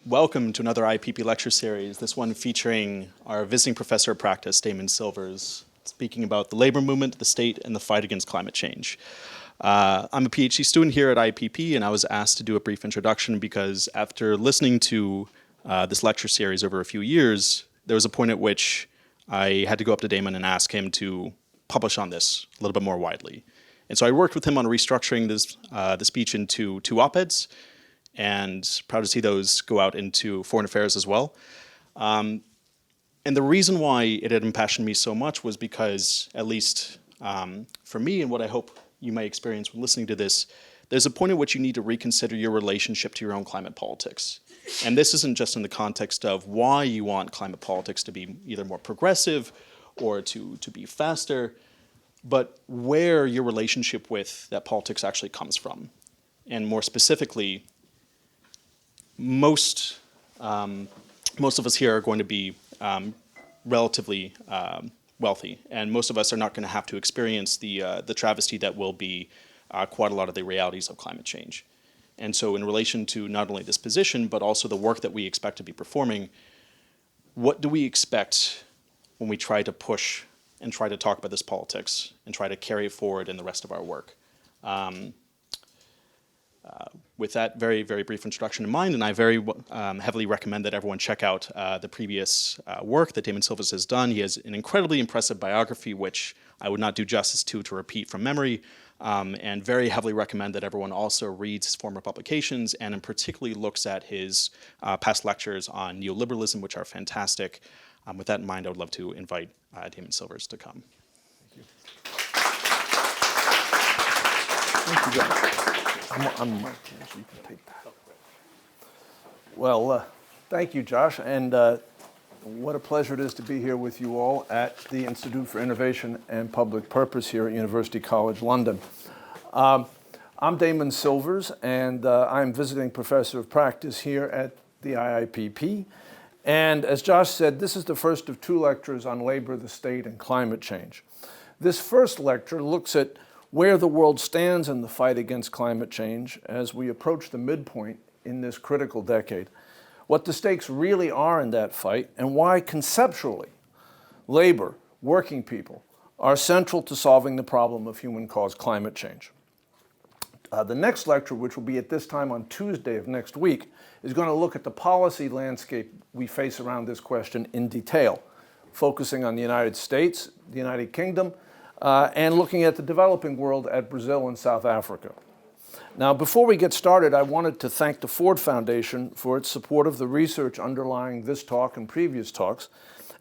Welcome to another IPP lecture series, this one featuring our visiting professor of practice, Damon Silvers, speaking about the labor movement, the state, and the fight against climate change. I'm a PhD student here at IPP, and I was asked to do a brief introduction because after listening to this lecture series over a few years, there was a point at which I had to go up to Damon and ask him to publish on this a little bit more widely. And so I worked with him on restructuring the speech into two op-eds, and proud to see those go out into foreign affairs as well. And the reason why it had impassioned me so much was because, at least for me and what I hope you may experience when listening to this, there's a point at which you need to reconsider your relationship to your own climate politics. And this isn't just in the context of why you want climate politics to be either more progressive or to be faster, but where your relationship with that politics actually comes from. And more specifically, most of us here are going to be relatively wealthy, and most of us are not going to have to experience the travesty that will be quite a lot of the realities of climate change. And so in relation to not only this position, but also the work that we expect to be performing, what do we expect when we try to push and try to talk about this politics and try to carry it forward in the rest of our work? With that very, very brief introduction in mind, and I very heavily recommend that everyone check out the previous work that Damon Silvers has done. He has an incredibly impressive biography, which I would not do justice to repeat from memory, and very heavily recommend that everyone also reads his former publications, and in particularly looks at his past lectures on neoliberalism, which are fantastic. With that in mind, I would love to invite Damon Silvers to come. Thank you. Thank you, guys. I'm Mike, so you can take that. Well, thank you, Josh, and what a pleasure it is to be here with you all at the Institute for Innovation and Public Purpose here at University College London. I'm Damon Silvers, and I'm visiting professor of practice here at the IIPP. And as Josh said, this is the first of two lectures on labor, the state, and climate change. This first lecture looks at where the world stands in the fight against climate change as we approach the midpoint in this critical decade, what the stakes really are in that fight, and why conceptually labor, working people, are central to solving the problem of human-caused climate change. The next lecture, which will be at this time on Tuesday of next week, is going to look at the policy landscape we face around this question in detail, focusing on the United States, the United Kingdom, and looking at the developing world at Brazil and South Africa. Now, before we get started, I wanted to thank the Ford Foundation for its support of the research underlying this talk and previous talks,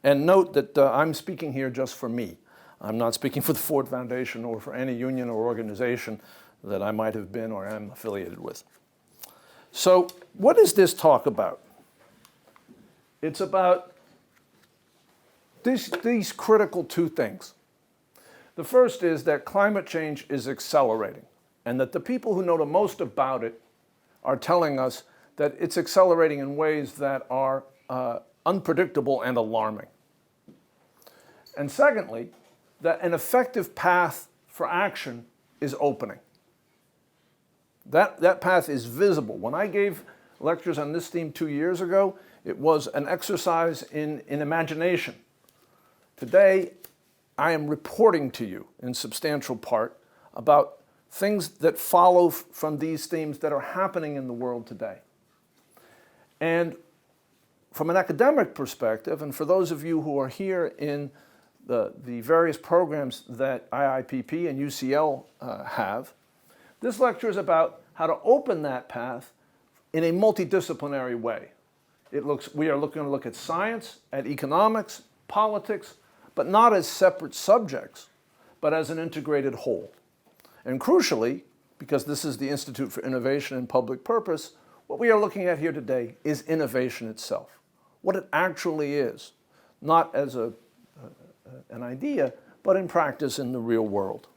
and note that I'm speaking here just for me. I'm not speaking for the Ford Foundation or for any union or organization that I might have been or am affiliated with. So, what is this talk about? It's about these critical two things. The first is that climate change is accelerating, and that the people who know the most about it are telling us that it's accelerating in ways that are unpredictable and alarming. And secondly, that an effective path for action is opening. That path is visible. When I gave lectures on this theme 2 years ago, it was an exercise in imagination. Today, I am reporting to you in substantial part about things that follow from these themes that are happening in the world today. And from an academic perspective, and for those of you who are here in the various programs that IIPP and UCL have, this lecture is about how to open that path in a multidisciplinary way. We are looking to look at science, at economics, politics, but not as separate subjects, but as an integrated whole. And crucially, because this is the Institute for Innovation and Public Purpose, what we are looking at here today is innovation itself, what it actually is, not as an idea, but in practice in the real world.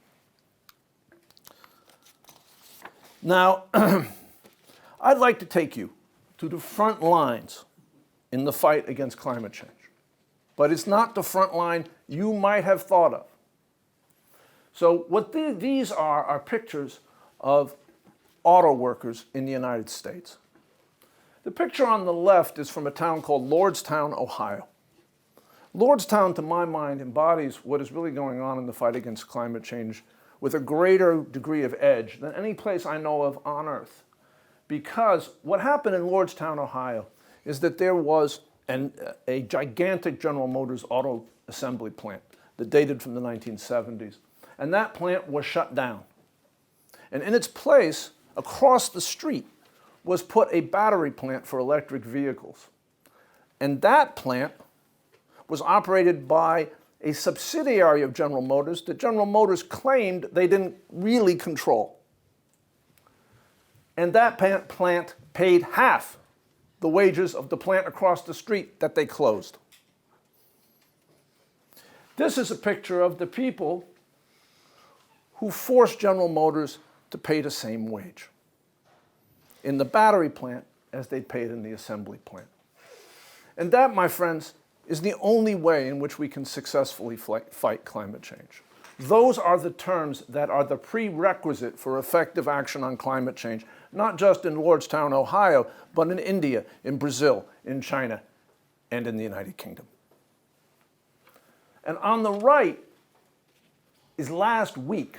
Now, I'd like to take you to the front lines in the fight against climate change. But it's not the front line you might have thought of. So what these are pictures of auto workers in the United States. The picture on the left is from a town called Lordstown, Ohio. Lordstown, to my mind, embodies what is really going on in the fight against climate change with a greater degree of edge than any place I know of on Earth. Because what happened in Lordstown, Ohio, is that there was a gigantic General Motors auto assembly plant that dated from the 1970s. And that plant was shut down. And in its place, across the street, was put a battery plant for electric vehicles. And that plant was operated by a subsidiary of General Motors that General Motors claimed they didn't really control. And that plant paid half the wages of the plant across the street that they closed. This is a picture of the people who forced General Motors to pay the same wage in the battery plant as they paid in the assembly plant. And that, my friends, is the only way in which we can successfully fight climate change. Those are the terms that are the prerequisite for effective action on climate change, not just in Lordstown, Ohio, but in India, in Brazil, in China, and in the United Kingdom. And on the right is last week.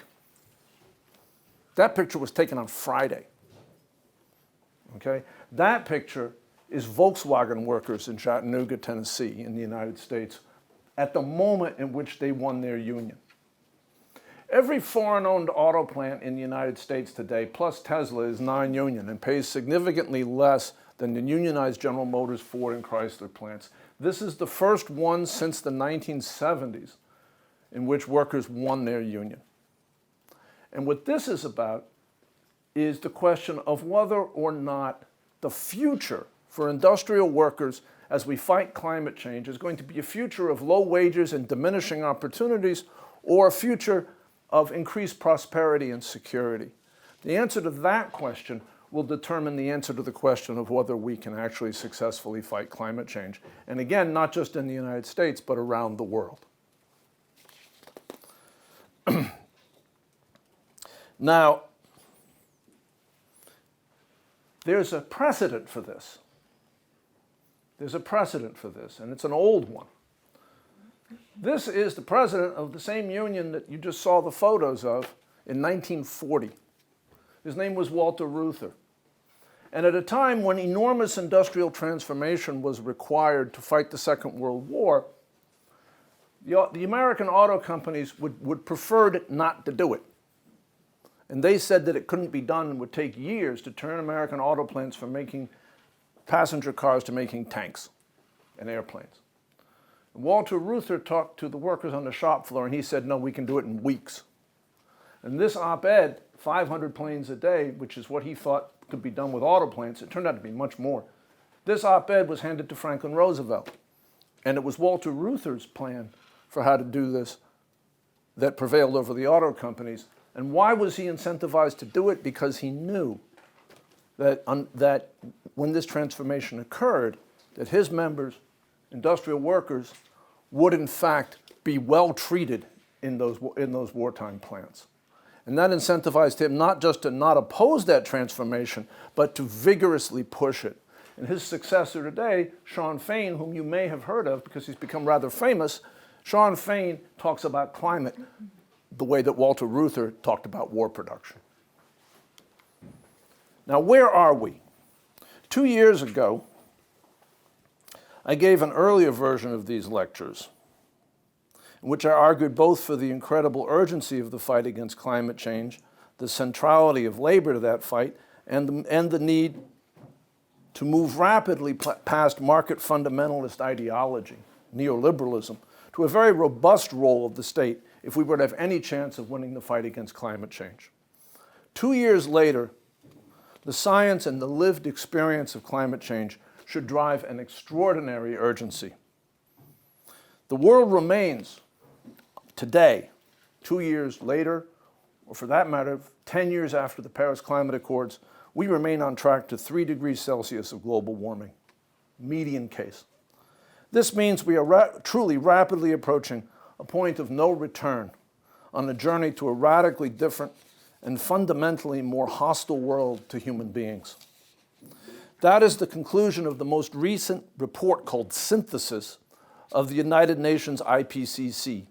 That picture was taken on Friday. Okay? That picture is Volkswagen workers in Chattanooga, Tennessee, in the United States, at the moment in which they won their union. Every foreign-owned auto plant in the United States today, plus Tesla, is non-union and pays significantly less than the unionized General Motors, Ford, and Chrysler plants. This is the first one since the 1970s in which workers won their union. And what this is about is the question of whether or not the future for industrial workers as we fight climate change is going to be a future of low wages and diminishing opportunities, or a future of increased prosperity and security. The answer to that question will determine the answer to the question of whether we can actually successfully fight climate change. And again, not just in the United States, but around the world. Now, there's a precedent for this. There's a precedent for this, and it's an old one. This is the president of the same union that you just saw the photos of in 1940. His name was Walter Reuther. And at a time when enormous industrial transformation was required to fight the Second World War, the American auto companies would prefer not to do it. And they said that it couldn't be done and would take years to turn American auto plants from making passenger cars to making tanks and airplanes. And Walter Reuther talked to the workers on the shop floor, and he said, no, we can do it in weeks. And this op-ed, 500 planes a day, which is what he thought could be done with auto plants, it turned out to be much more. This op-ed was handed to Franklin Roosevelt. And it was Walter Reuther's plan for how to do this that prevailed over the auto companies. And why was he incentivized to do it? Because he knew that when this transformation occurred, that his members, industrial workers, would in fact be well treated in those wartime plants. And that incentivized him not just to not oppose that transformation, but to vigorously push it. And his successor today, Sean Fain, whom you may have heard of because he's become rather famous, Sean Fain talks about climate the way that Walter Reuther talked about war production. Now, where are we? 2 years ago, I gave an earlier version of these lectures, in which I argued both for the incredible urgency of the fight against climate change, the centrality of labor to that fight, and the need to move rapidly past market fundamentalist ideology, neoliberalism, to a very robust role of the state if we were to have any chance of winning the fight against climate change. 2 years later, the science and the lived experience of climate change should drive an extraordinary urgency. The world remains, today, 2 years later, or for that matter, 10 years after the Paris Climate Accords, we remain on track to 3 degrees Celsius of global warming, median case. This means we are truly rapidly approaching a point of no return on a journey to a radically different and fundamentally more hostile world to human beings. That is the conclusion of the most recent report called Synthesis of the United Nations IPCC,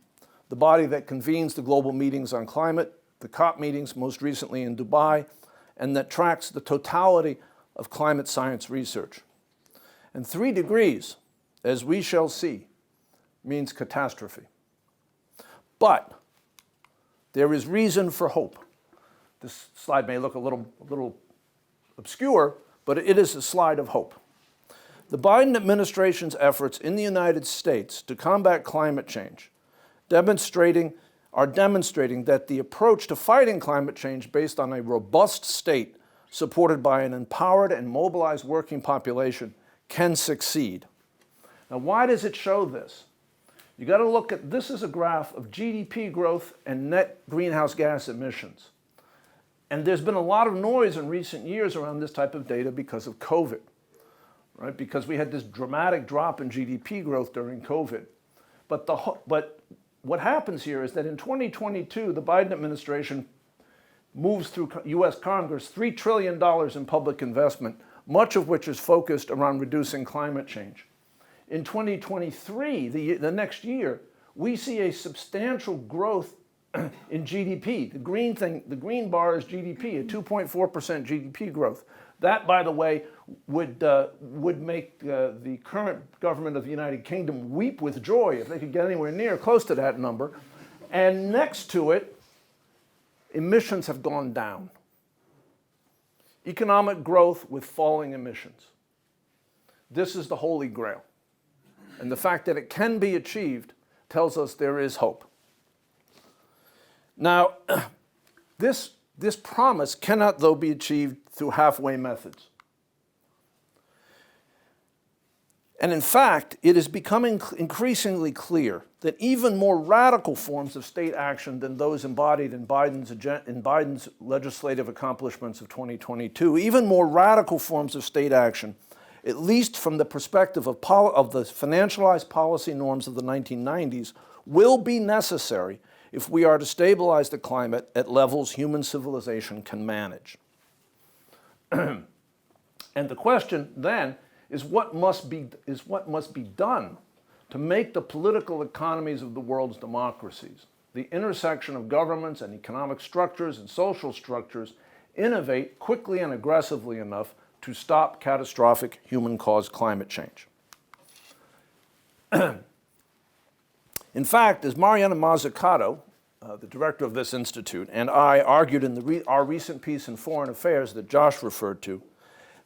the body that convenes the global meetings on climate, the COP meetings most recently in Dubai, and that tracks the totality of climate science research. And 3 degrees, as we shall see, means catastrophe. But there is reason for hope. This slide may look a little obscure, but it is a slide of hope. The Biden administration's efforts in the United States to combat climate change are demonstrating that the approach to fighting climate change based on a robust state supported by an empowered and mobilized working population can succeed. Now, why does it show this? You got to look at, this is a graph of GDP growth and net greenhouse gas emissions. And there's been a lot of noise in recent years around this type of data because of COVID, right? Because we had this dramatic drop in GDP growth during COVID. But what happens here is that in 2022, the Biden administration moves through US Congress $3 trillion in public investment, much of which is focused around reducing climate change. In 2023, the next year, we see a substantial growth in GDP. The green bar is GDP, a 2.4% GDP growth. That, by the way, would make the current government of the United Kingdom weep with joy if they could get anywhere near close to that number. And next to it, emissions have gone down. Economic growth with falling emissions. This is the holy grail. And the fact that it can be achieved tells us there is hope. Now, this promise cannot, though, be achieved through halfway methods. And in fact, it is becoming increasingly clear that even more radical forms of state action than those embodied in Biden's legislative accomplishments of 2022, even more radical forms of state action, at least from the perspective of the financialized policy norms of the 1990s, will be necessary if we are to stabilize the climate at levels human civilization can manage. And the question then is what must be done to make the political economies of the world's democracies, the intersection of governments and economic structures and social structures, innovate quickly and aggressively enough to stop catastrophic human-caused climate change. In fact, as Mariana Mazzucato, the director of this institute, and I argued in our recent piece in Foreign Affairs that Josh referred to,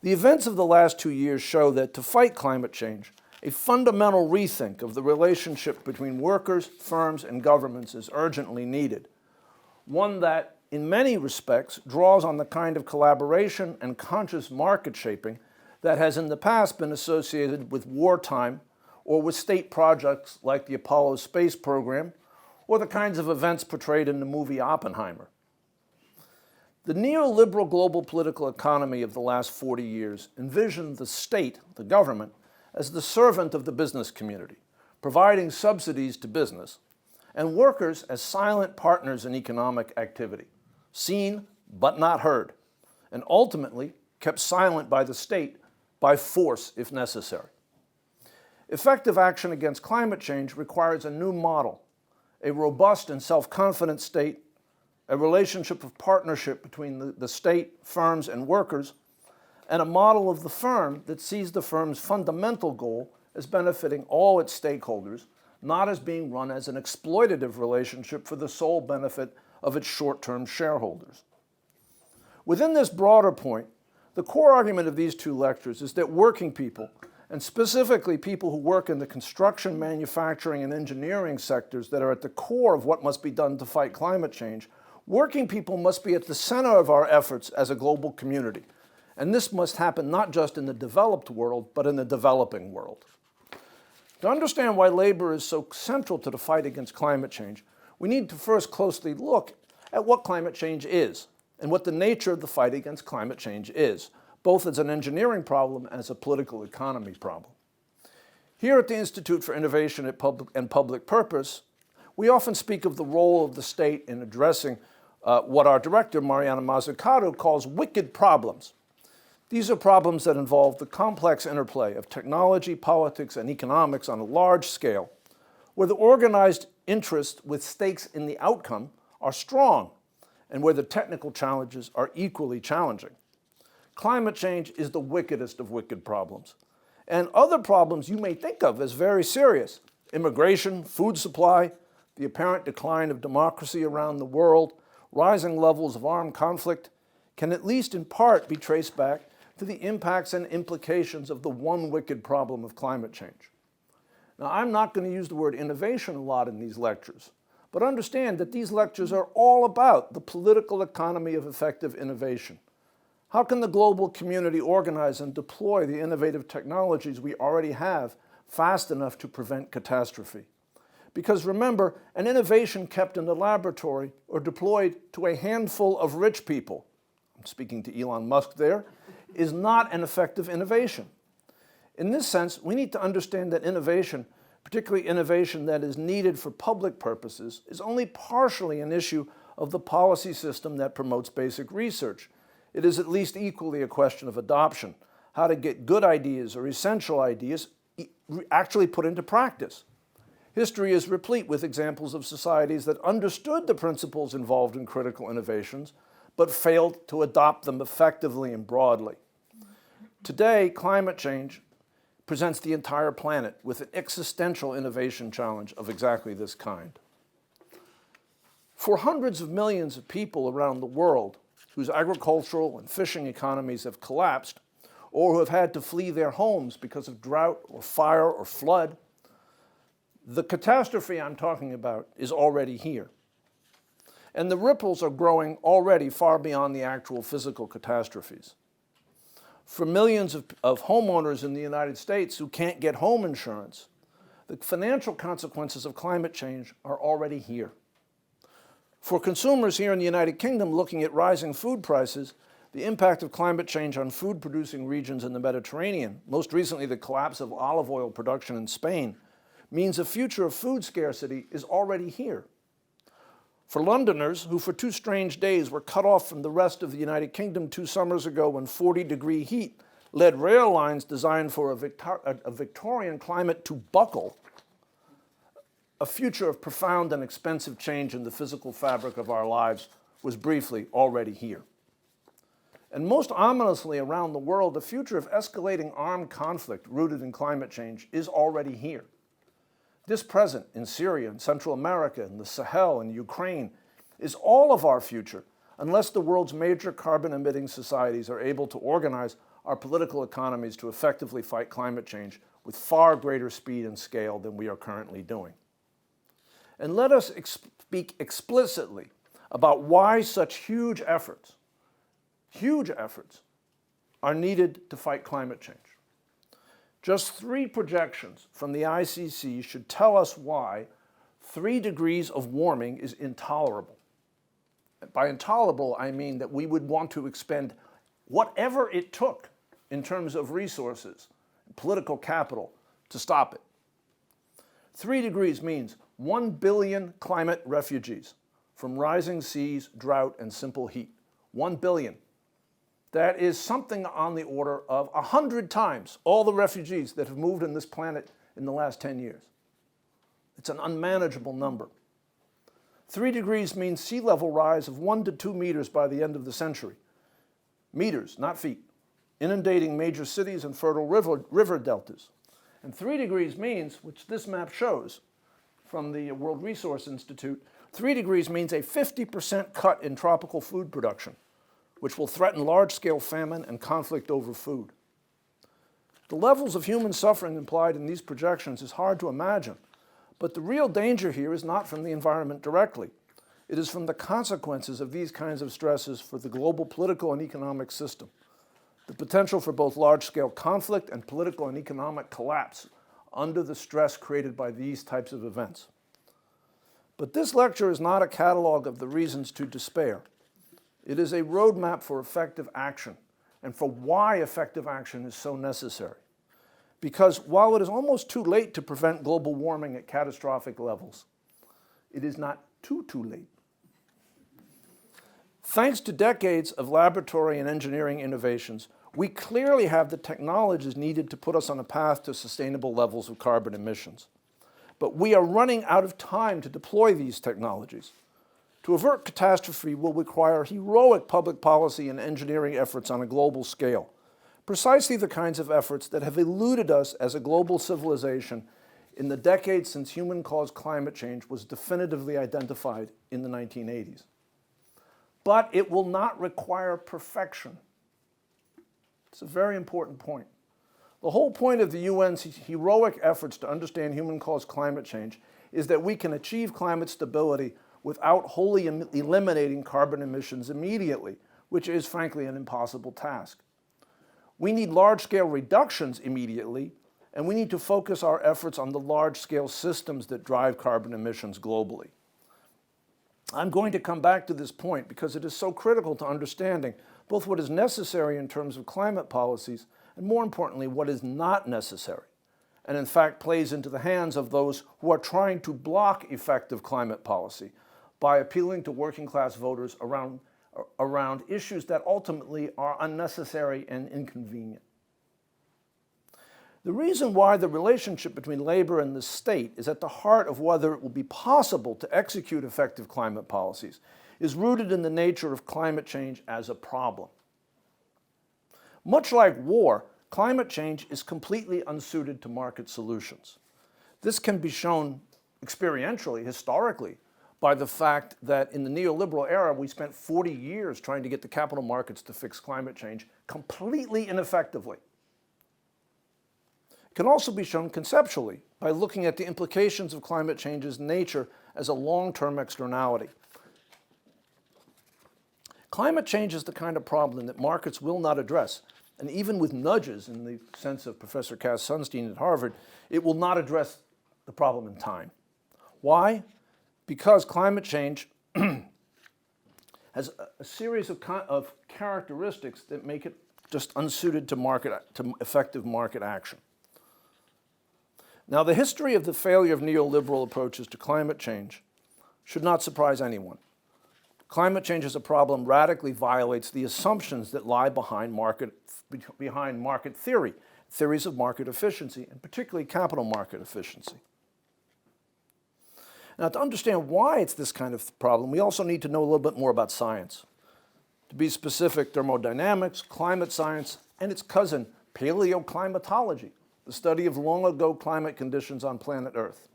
the events of the last 2 years show that to fight climate change, a fundamental rethink of the relationship between workers, firms, and governments is urgently needed. One that, in many respects, draws on the kind of collaboration and conscious market shaping that has in the past been associated with wartime or with state projects like the Apollo space program or the kinds of events portrayed in the movie Oppenheimer. The neoliberal global political economy of the last 40 years envisioned the state, the government, as the servant of the business community, providing subsidies to business, and workers as silent partners in economic activity, seen but not heard, and ultimately kept silent by the state by force if necessary. Effective action against climate change requires a new model, a robust and self-confident state, a relationship of partnership between the state, firms, and workers, and a model of the firm that sees the firm's fundamental goal as benefiting all its stakeholders, not as being run as an exploitative relationship for the sole benefit of its short-term shareholders. Within this broader point, the core argument of these 2 lectures is that working people, and specifically people who work in the construction, manufacturing, and engineering sectors that are at the core of what must be done to fight climate change, working people must be at the center of our efforts as a global community. And this must happen not just in the developed world, but in the developing world. To understand why labor is so central to the fight against climate change, we need to first closely look at what climate change is and what the nature of the fight against climate change is, both as an engineering problem and as a political economy problem. Here at the Institute for Innovation and Public Purpose, we often speak of the role of the state in addressing what our director, Mariana Mazzucato, calls wicked problems. These are problems that involve the complex interplay of technology, politics, and economics on a large scale, where the organized interests with stakes in the outcome are strong, and where the technical challenges are equally challenging. Climate change is the wickedest of wicked problems. And other problems you may think of as very serious, immigration, food supply, the apparent decline of democracy around the world, rising levels of armed conflict, can at least in part be traced back to the impacts and implications of the one wicked problem of climate change. Now, I'm not going to use the word innovation a lot in these lectures, but understand that these lectures are all about the political economy of effective innovation. How can the global community organize and deploy the innovative technologies we already have fast enough to prevent catastrophe? Because remember, an innovation kept in the laboratory or deployed to a handful of rich people, I'm speaking to Elon Musk there, is not an effective innovation. In this sense, we need to understand that innovation, particularly innovation that is needed for public purposes, is only partially an issue of the policy system that promotes basic research. It is at least equally a question of adoption, how to get good ideas or essential ideas actually put into practice. History is replete with examples of societies that understood the principles involved in critical innovations, but failed to adopt them effectively and broadly. Today, climate change presents the entire planet with an existential innovation challenge of exactly this kind. For hundreds of millions of people around the world whose agricultural and fishing economies have collapsed, or who have had to flee their homes because of drought or fire or flood, the catastrophe I'm talking about is already here. And the ripples are growing already far beyond the actual physical catastrophes. For millions of homeowners in the United States who can't get home insurance, the financial consequences of climate change are already here. For consumers here in the United Kingdom looking at rising food prices, the impact of climate change on food-producing regions in the Mediterranean, most recently the collapse of olive oil production in Spain, means a future of food scarcity is already here. For Londoners, who for 2 strange days were cut off from the rest of the United Kingdom 2 summers ago when 40-degree heat led rail lines designed for a Victorian climate to buckle, a future of profound and expensive change in the physical fabric of our lives was briefly already here. And most ominously around the world, the future of escalating armed conflict rooted in climate change is already here. This present in Syria and Central America and the Sahel and Ukraine is all of our future unless the world's major carbon-emitting societies are able to organize our political economies to effectively fight climate change with far greater speed and scale than we are currently doing. And let us speak explicitly about why such huge efforts are needed to fight climate change. Just 3 projections from the ICC should tell us why 3 degrees of warming is intolerable. By intolerable, I mean that we would want to expend whatever it took in terms of resources, political capital, to stop it. 3 degrees means 1 billion climate refugees from rising seas, drought, and simple heat. 1 billion. That is something on the order of 100 times all the refugees that have moved on this planet in the last 10 years. It's an unmanageable number. 3 degrees means sea level rise of 1 to 2 meters by the end of the century. Meters, not feet. Inundating major cities and fertile river deltas. And 3 degrees means, which this map shows from the World Resource Institute, 3 degrees means a 50% cut in tropical food production, which will threaten large-scale famine and conflict over food. The levels of human suffering implied in these projections is hard to imagine, but the real danger here is not from the environment directly. It is from the consequences of these kinds of stresses for the global political and economic system. The potential for both large-scale conflict and political and economic collapse under the stress created by these types of events. But this lecture is not a catalog of the reasons to despair. It is a roadmap for effective action and for why effective action is so necessary. Because while it is almost too late to prevent global warming at catastrophic levels, it is not too late. Thanks to decades of laboratory and engineering innovations, We clearly have the technologies needed to put us on a path to sustainable levels of carbon emissions. But we are running out of time to deploy these technologies. To avert catastrophe will require heroic public policy and engineering efforts on a global scale, precisely the kinds of efforts that have eluded us as a global civilization in the decades since human-caused climate change was definitively identified in the 1980s. But it will not require perfection. It's a very important point. The whole point of the UN's heroic efforts to understand human-caused climate change is that we can achieve climate stability without wholly eliminating carbon emissions immediately, which is frankly an impossible task. We need large-scale reductions immediately, and we need to focus our efforts on the large-scale systems that drive carbon emissions globally. I'm going to come back to this point because it is so critical to understanding both what is necessary in terms of climate policies and, more importantly, what is not necessary, and in fact plays into the hands of those who are trying to block effective climate policy by appealing to working-class voters around issues that ultimately are unnecessary and inconvenient. The reason why the relationship between labor and the state is at the heart of whether it will be possible to execute effective climate policies is rooted in the nature of climate change as a problem. Much like war, climate change is completely unsuited to market solutions. This can be shown experientially, historically, by the fact that in the neoliberal era, we spent 40 years trying to get the capital markets to fix climate change completely ineffectively. It can also be shown conceptually by looking at the implications of climate change's nature as a long-term externality. Climate change is the kind of problem that markets will not address, and even with nudges, in the sense of Professor Cass Sunstein at Harvard, it will not address the problem in time. Why? Because climate change has a series of characteristics that make it just unsuited to effective market action. Now, the history of the failure of neoliberal approaches to climate change should not surprise anyone. Climate change as a problem radically violates the assumptions that lie behind market theory, theories of market efficiency, and particularly capital market efficiency. Now, to understand why it's this kind of problem, we also need to know a little bit more about science. To be specific, thermodynamics, climate science, and its cousin, paleoclimatology, the study of long-ago climate conditions on planet Earth.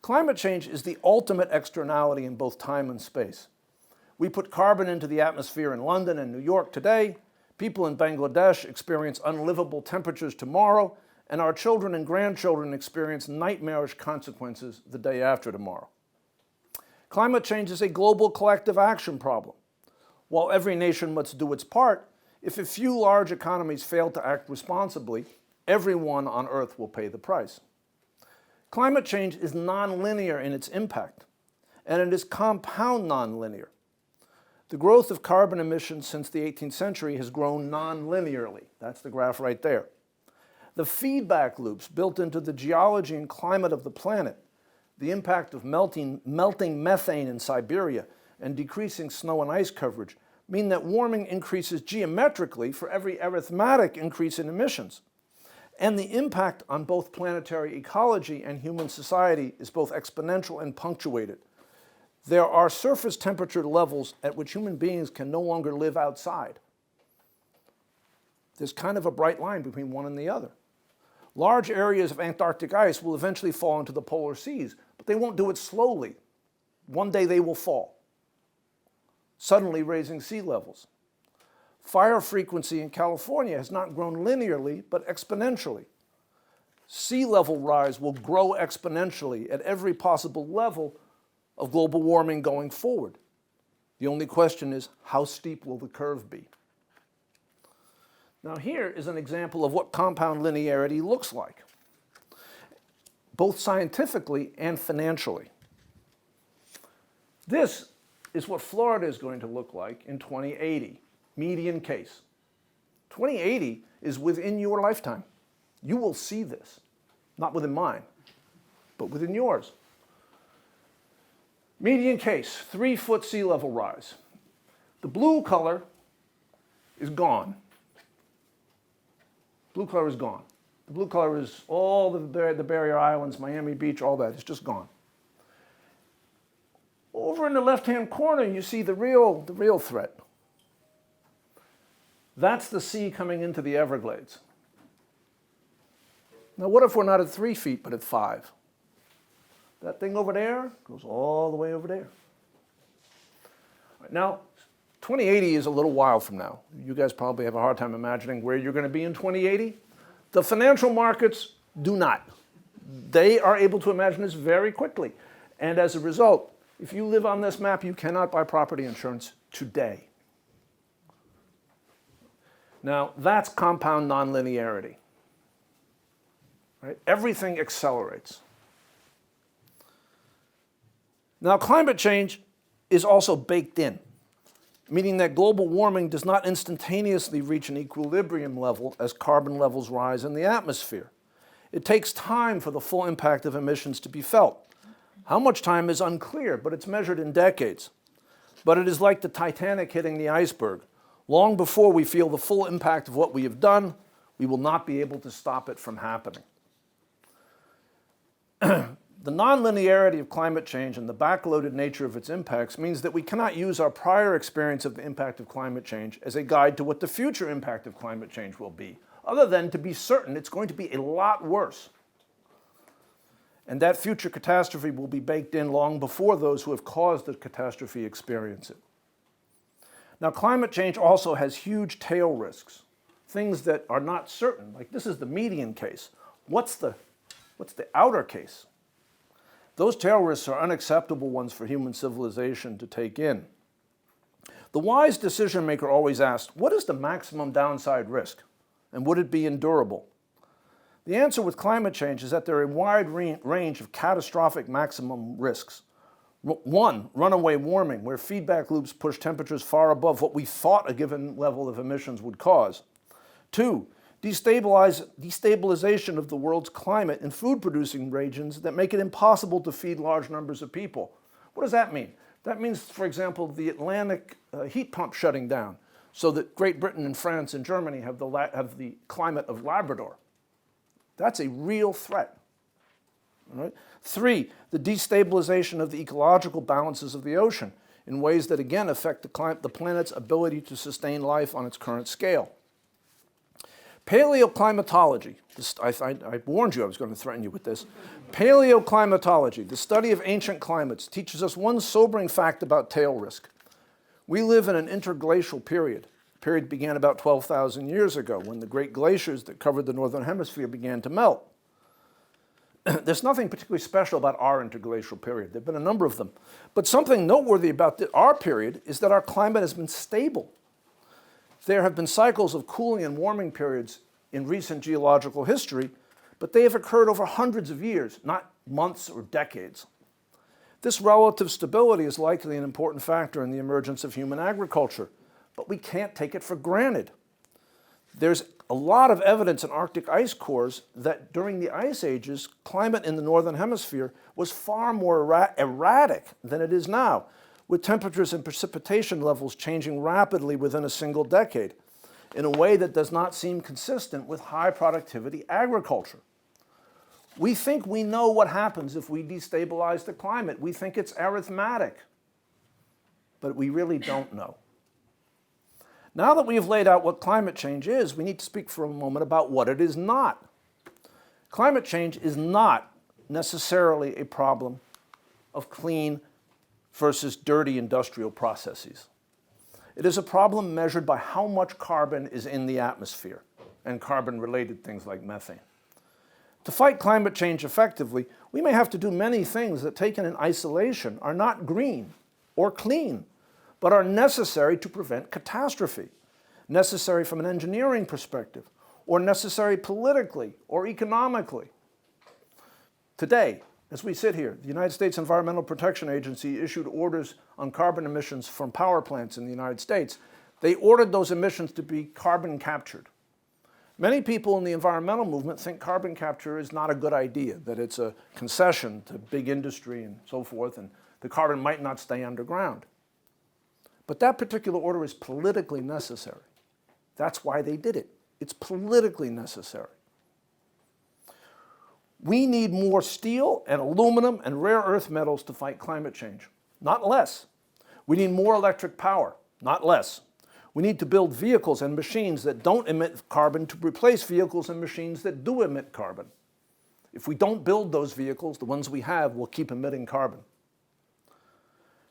Climate change is the ultimate externality in both time and space. We put carbon into the atmosphere in London and New York today, people in Bangladesh experience unlivable temperatures tomorrow, and our children and grandchildren experience nightmarish consequences the day after tomorrow. Climate change is a global collective action problem. While every nation must do its part, if a few large economies fail to act responsibly, everyone on Earth will pay the price. Climate change is nonlinear in its impact, and it is compound nonlinear. The growth of carbon emissions since the 18th century has grown nonlinearly. That's the graph right there. The feedback loops built into the geology and climate of the planet, the impact of melting methane in Siberia and decreasing snow and ice coverage, mean that warming increases geometrically for every arithmetic increase in emissions. And the impact on both planetary ecology and human society is both exponential and punctuated. There are surface temperature levels at which human beings can no longer live outside. There's kind of a bright line between one and the other. Large areas of Antarctic ice will eventually fall into the polar seas, but they won't do it slowly. One day they will fall, suddenly raising sea levels. Fire frequency in California has not grown linearly, but exponentially. Sea level rise will grow exponentially at every possible level of global warming going forward. The only question is, how steep will the curve be? Now, here is an example of what compound linearity looks like, both scientifically and financially. This is what Florida is going to look like in 2080. Median case. 2080 is within your lifetime. You will see this, not within mine, but within yours. Median case, 3-foot sea level rise. The blue color is gone. Blue color is gone. The blue color is all the barrier islands, Miami Beach, all that. It's just gone. Over in the left-hand corner, you see the real threat. That's the sea coming into the Everglades. Now, what if we're not at 3 feet, but at 5? That thing over there goes all the way over there. Now, 2080 is a little while from now. You guys probably have a hard time imagining where you're going to be in 2080. The financial markets do not. They are able to imagine this very quickly. And as a result, if you live on this map, you cannot buy property insurance today. Now, that's compound nonlinearity. Right? Everything accelerates. Now, climate change is also baked in, meaning that global warming does not instantaneously reach an equilibrium level as carbon levels rise in the atmosphere. It takes time for the full impact of emissions to be felt. How much time is unclear, but it's measured in decades. But it is like the Titanic hitting the iceberg. Long before we feel the full impact of what we have done, we will not be able to stop it from happening. The nonlinearity of climate change and the backloaded nature of its impacts means that we cannot use our prior experience of the impact of climate change as a guide to what the future impact of climate change will be, other than to be certain it's going to be a lot worse. And that future catastrophe will be baked in long before those who have caused the catastrophe experience it. Now, climate change also has huge tail risks, things that are not certain. Like, this is the median case. What's the outer case? Those tail risks are unacceptable ones for human civilization to take in. The wise decision maker always asks, what is the maximum downside risk? And would it be endurable? The answer with climate change is that there are a wide range of catastrophic maximum risks. One, runaway warming, where feedback loops push temperatures far above what we thought a given level of emissions would cause. Two, destabilization of the world's climate in food-producing regions that make it impossible to feed large numbers of people. What does that mean? That means, for example, the Atlantic heat pump shutting down so that Great Britain and France and Germany have the climate of Labrador. That's a real threat. All right? Three, the destabilization of the ecological balances of the ocean in ways that again affect the planet's ability to sustain life on its current scale. Paleoclimatology, I warned you I was going to threaten you with this. Paleoclimatology, the study of ancient climates, teaches us one sobering fact about tail risk. We live in an interglacial period. The period began about 12,000 years ago when the great glaciers that covered the northern hemisphere began to melt. There's nothing particularly special about our interglacial period. There have been a number of them. But something noteworthy about our period is that our climate has been stable. There have been cycles of cooling and warming periods in recent geological history, but they have occurred over hundreds of years, not months or decades. This relative stability is likely an important factor in the emergence of human agriculture, but we can't take it for granted. There's a lot of evidence in Arctic ice cores that during the ice ages, climate in the northern hemisphere was far more erratic than it is now, with temperatures and precipitation levels changing rapidly within a single decade in a way that does not seem consistent with high productivity agriculture. We think we know what happens if we destabilize the climate. We think it's arithmetic, but we really don't know. Now that we have laid out what climate change is, we need to speak for a moment about what it is not. Climate change is not necessarily a problem of clean versus dirty industrial processes. It is a problem measured by how much carbon is in the atmosphere and carbon-related things like methane. To fight climate change effectively, we may have to do many things that taken in isolation are not green or clean, but are necessary to prevent catastrophe, necessary from an engineering perspective, or necessary politically or economically. Today, as we sit here, the United States Environmental Protection Agency issued orders on carbon emissions from power plants in the United States. They ordered those emissions to be carbon captured. Many people in the environmental movement think carbon capture is not a good idea, that it's a concession to big industry and so forth, and the carbon might not stay underground. But that particular order is politically necessary. That's why they did it. It's politically necessary. We need more steel and aluminum and rare earth metals to fight climate change, not less. We need more electric power, not less. We need to build vehicles and machines that don't emit carbon to replace vehicles and machines that do emit carbon. If we don't build those vehicles, the ones we have will keep emitting carbon.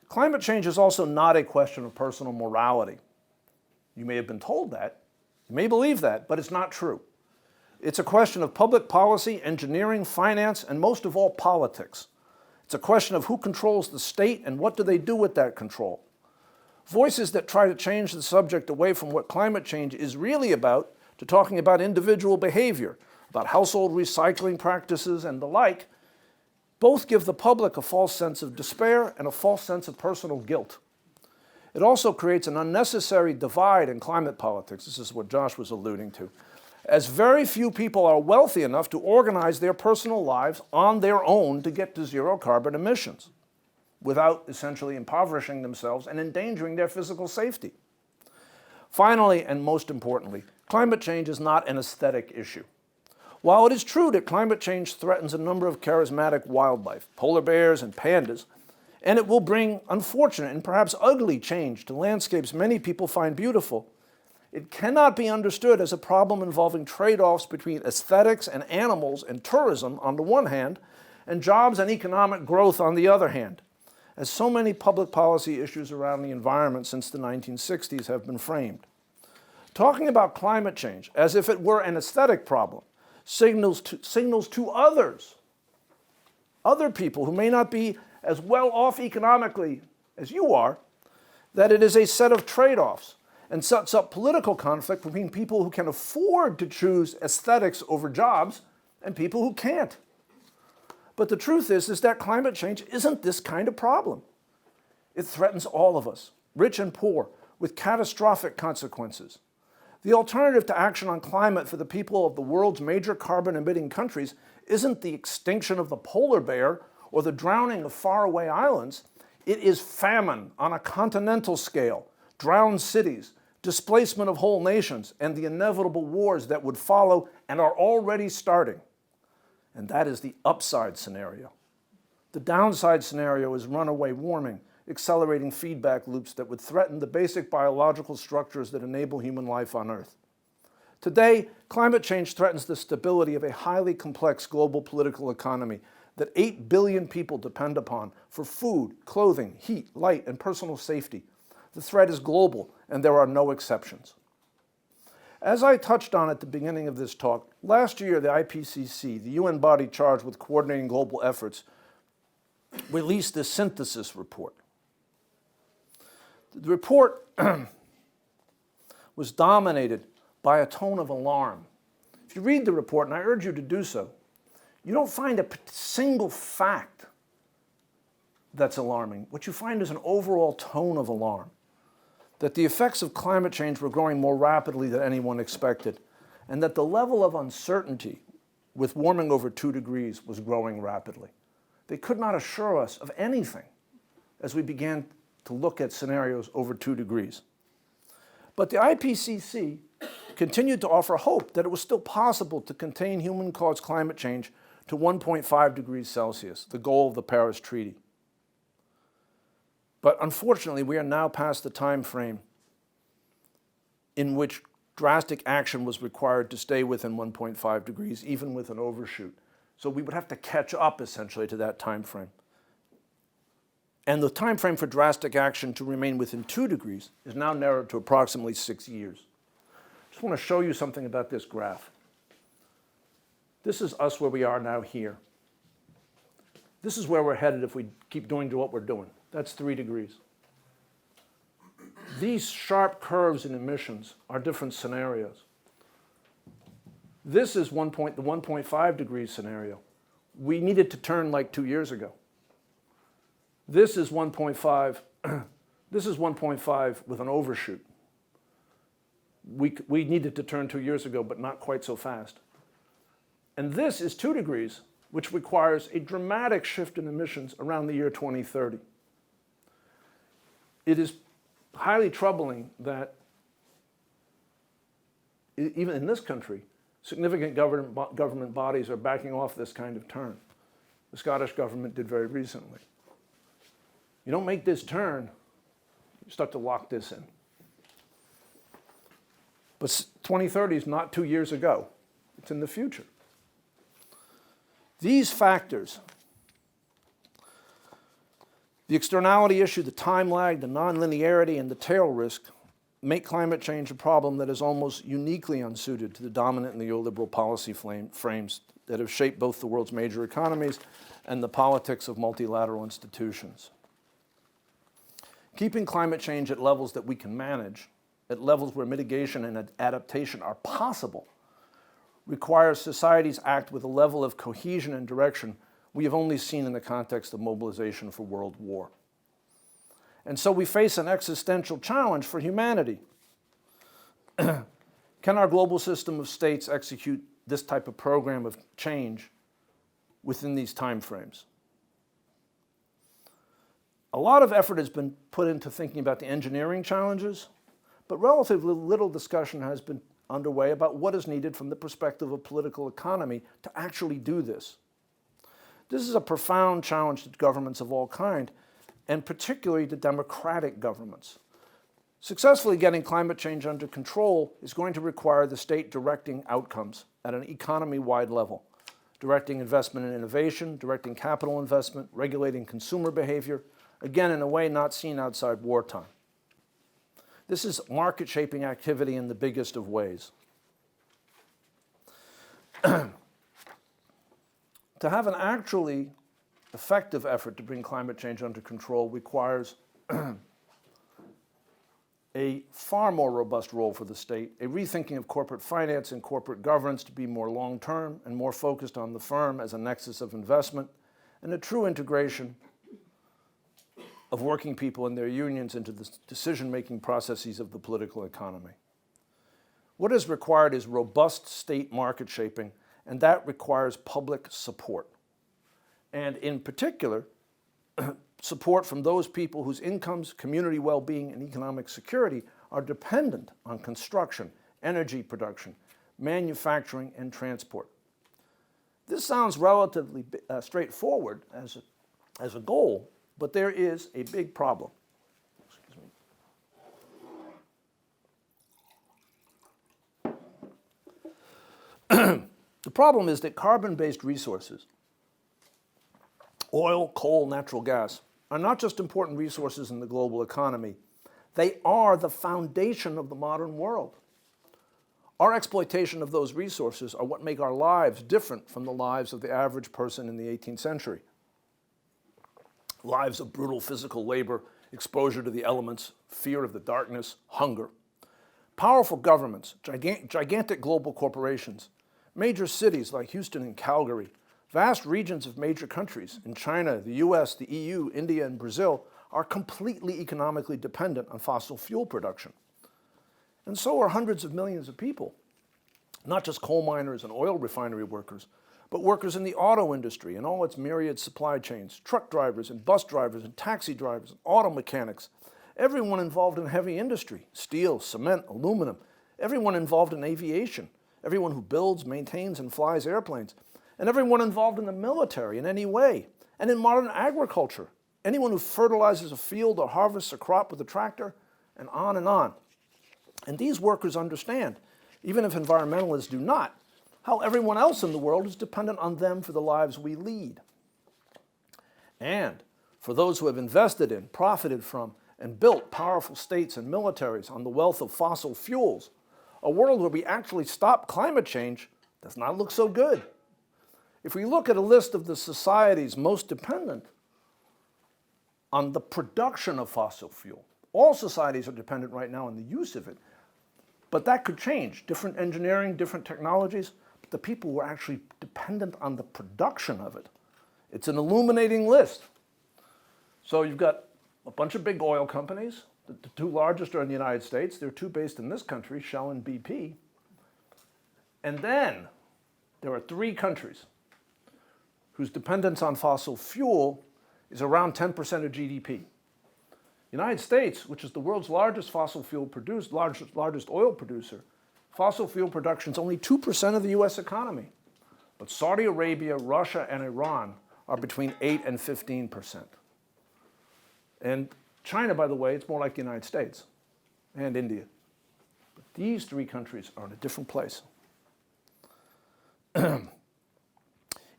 Climate change is also not a question of personal morality. You may have been told that, you may believe that, but it's not true. It's a question of public policy, engineering, finance, and most of all, politics. It's a question of who controls the state and what do they do with that control. Voices that try to change the subject away from what climate change is really about to talking about individual behavior, about household recycling practices and the like, both give the public a false sense of despair and a false sense of personal guilt. It also creates an unnecessary divide in climate politics. This is what Josh was alluding to. As very few people are wealthy enough to organize their personal lives on their own to get to zero carbon emissions, without essentially impoverishing themselves and endangering their physical safety. Finally, and most importantly, climate change is not an aesthetic issue. While it is true that climate change threatens a number of charismatic wildlife, polar bears and pandas, and it will bring unfortunate and perhaps ugly change to landscapes many people find beautiful, it cannot be understood as a problem involving trade-offs between aesthetics and animals and tourism on the one hand, and jobs and economic growth on the other hand, as so many public policy issues around the environment since the 1960s have been framed. Talking about climate change as if it were an aesthetic problem signals to others, other people who may not be as well off economically as you are, that it is a set of trade-offs, and sets up political conflict between people who can afford to choose aesthetics over jobs and people who can't. But the truth is that climate change isn't this kind of problem. It threatens all of us, rich and poor, with catastrophic consequences. The alternative to action on climate for the people of the world's major carbon-emitting countries isn't the extinction of the polar bear or the drowning of faraway islands. It is famine on a continental scale, drowned cities, displacement of whole nations, and the inevitable wars that would follow and are already starting. And that is the upside scenario. The downside scenario is runaway warming, accelerating feedback loops that would threaten the basic biological structures that enable human life on Earth. Today, climate change threatens the stability of a highly complex global political economy that 8 billion people depend upon for food, clothing, heat, light, and personal safety. The threat is global, and there are no exceptions. As I touched on at the beginning of this talk, last year the IPCC, the UN body charged with coordinating global efforts, released this synthesis report. The report was dominated by a tone of alarm. If you read the report, and I urge you to do so, you don't find a single fact that's alarming. What you find is an overall tone of alarm, that the effects of climate change were growing more rapidly than anyone expected, and that the level of uncertainty with warming over 2 degrees was growing rapidly. They could not assure us of anything as we began to look at scenarios over 2 degrees. But the IPCC continued to offer hope that it was still possible to contain human-caused climate change to 1.5 degrees Celsius, the goal of the Paris Treaty. But unfortunately, we are now past the time frame in which drastic action was required to stay within 1.5 degrees, even with an overshoot. So we would have to catch up, essentially, to that time frame. And the time frame for drastic action to remain within 2 degrees is now narrowed to approximately 6 years. I just want to show you something about this graph. This is us where we are now here. This is where we're headed if we keep doing what we're doing. That's 3 degrees. These sharp curves in emissions are different scenarios. This is the 1.5 degrees scenario. We needed to turn like 2 years ago. This is 1.5. This is 1.5 with an overshoot. We needed to turn 2 years ago, but not quite so fast. And this is 2 degrees, which requires a dramatic shift in emissions around the year 2030. It is highly troubling that even in this country, significant government bodies are backing off this kind of turn. The Scottish government did very recently. You don't make this turn, you start to lock this in. But 2030 is not 2 years ago. It's in the future. These factors, the externality issue, the time lag, the nonlinearity, and the tail risk, make climate change a problem that is almost uniquely unsuited to the dominant neoliberal policy frames that have shaped both the world's major economies and the politics of multilateral institutions. Keeping climate change at levels that we can manage, at levels where mitigation and adaptation are possible, requires societies act with a level of cohesion and direction we have only seen in the context of mobilization for world war. And so we face an existential challenge for humanity. Can our global system of states execute this type of program of change within these time frames? A lot of effort has been put into thinking about the engineering challenges, but relatively little discussion has been underway about what is needed from the perspective of political economy to actually do this. This is a profound challenge to governments of all kinds, and particularly to democratic governments. Successfully getting climate change under control is going to require the state directing outcomes at an economy-wide level, directing investment in innovation, directing capital investment, regulating consumer behavior, again, in a way not seen outside wartime. This is market-shaping activity in the biggest of ways. To have an actually effective effort to bring climate change under control requires a far more robust role for the state, a rethinking of corporate finance and corporate governance to be more long-term and more focused on the firm as a nexus of investment, and a true integration of working people and their unions into the decision-making processes of the political economy. What is required is robust state market shaping, and that requires public support. And in particular, support from those people whose incomes, community well-being, and economic security are dependent on construction, energy production, manufacturing, and transport. This sounds relatively straightforward as a goal, but there is a big problem. Excuse me. The problem is that carbon-based resources, oil, coal, natural gas, are not just important resources in the global economy. They are the foundation of the modern world. Our exploitation of those resources are what make our lives different from the lives of the average person in the 18th century. Lives of brutal physical labor, exposure to the elements, fear of the darkness, hunger. Powerful governments, gigantic global corporations, major cities like Houston and Calgary, vast regions of major countries in China, the US, the EU, India, and Brazil are completely economically dependent on fossil fuel production. And so are hundreds of millions of people, not just coal miners and oil refinery workers, but workers in the auto industry and all its myriad supply chains, truck drivers and bus drivers and taxi drivers and auto mechanics, everyone involved in heavy industry, steel, cement, aluminum, everyone involved in aviation, everyone who builds, maintains, and flies airplanes, and everyone involved in the military in any way, and in modern agriculture, anyone who fertilizes a field or harvests a crop with a tractor, and on and on. And these workers understand, even if environmentalists do not, how everyone else in the world is dependent on them for the lives we lead. And for those who have invested in, profited from, and built powerful states and militaries on the wealth of fossil fuels, a world where we actually stop climate change does not look so good. If we look at a list of the societies most dependent on the production of fossil fuel, all societies are dependent right now on the use of it, but that could change. Different engineering, different technologies, but the people who are actually dependent on the production of it. It's an illuminating list. So you've got a bunch of big oil companies. The two largest are in the United States. There are two based in this country, Shell and BP. And then there are three countries whose dependence on fossil fuel is around 10% of GDP. The United States, which is the world's largest fossil fuel producer, largest oil producer, Fossil fuel production is only 2% of the US economy, but Saudi Arabia, Russia, and Iran are between 8 and 15%. And China, by the way, it's more like the United States and India. But these three countries are in a different place. In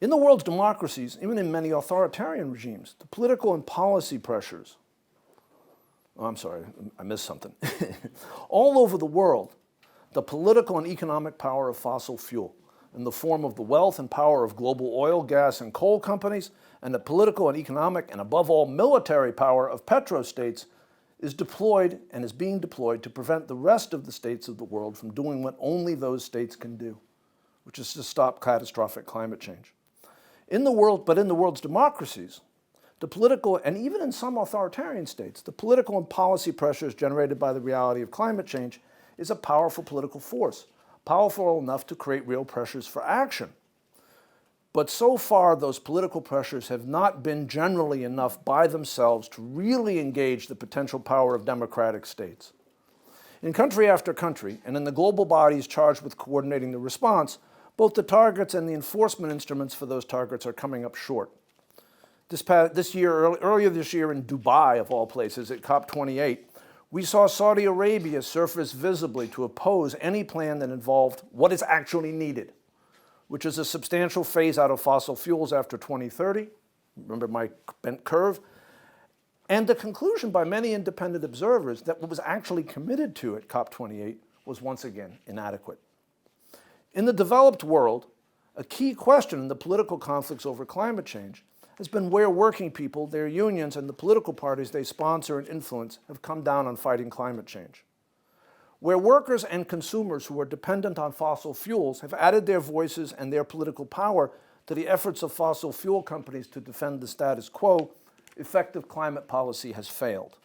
the world's democracies, even in many authoritarian regimes, the political and policy pressures, oh, I'm sorry, I missed something. All over the world, the political and economic power of fossil fuel in the form of the wealth and power of global oil, gas, and coal companies, and the political and economic, and above all, military power of petrostates is deployed and is being deployed to prevent the rest of the states of the world from doing what only those states can do, which is to stop catastrophic climate change. In the world's democracies, the political, and even in some authoritarian states, the political and policy pressures generated by the reality of climate change is a powerful political force, powerful enough to create real pressures for action. But so far, those political pressures have not been generally enough by themselves to really engage the potential power of democratic states. In country after country, and in the global bodies charged with coordinating the response, both the targets and the enforcement instruments for those targets are coming up short. Earlier this year in Dubai, of all places, at COP28, we saw Saudi Arabia surface visibly to oppose any plan that involved what is actually needed, which is a substantial phase out of fossil fuels after 2030, remember my bent curve, and the conclusion by many independent observers that what was actually committed to at COP28 was once again inadequate. In the developed world, a key question in the political conflicts over climate change has been where working people, their unions, and the political parties they sponsor and influence have come down on fighting climate change. Where workers and consumers who are dependent on fossil fuels have added their voices and their political power to the efforts of fossil fuel companies to defend the status quo, effective climate policy has failed.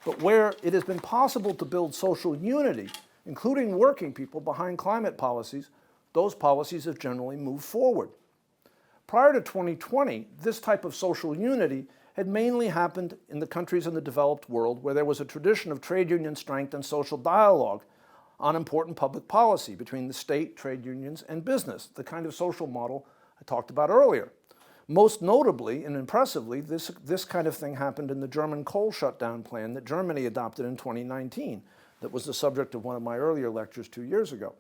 But where it has been possible to build social unity, including working people, behind climate policies, those policies have generally moved forward. Prior to 2020, this type of social unity had mainly happened in the countries in the developed world where there was a tradition of trade union strength and social dialogue on important public policy between the state, trade unions, and business, the kind of social model I talked about earlier. Most notably and impressively, this kind of thing happened in the German coal shutdown plan that Germany adopted in 2019. That was the subject of one of my earlier lectures 2 years ago.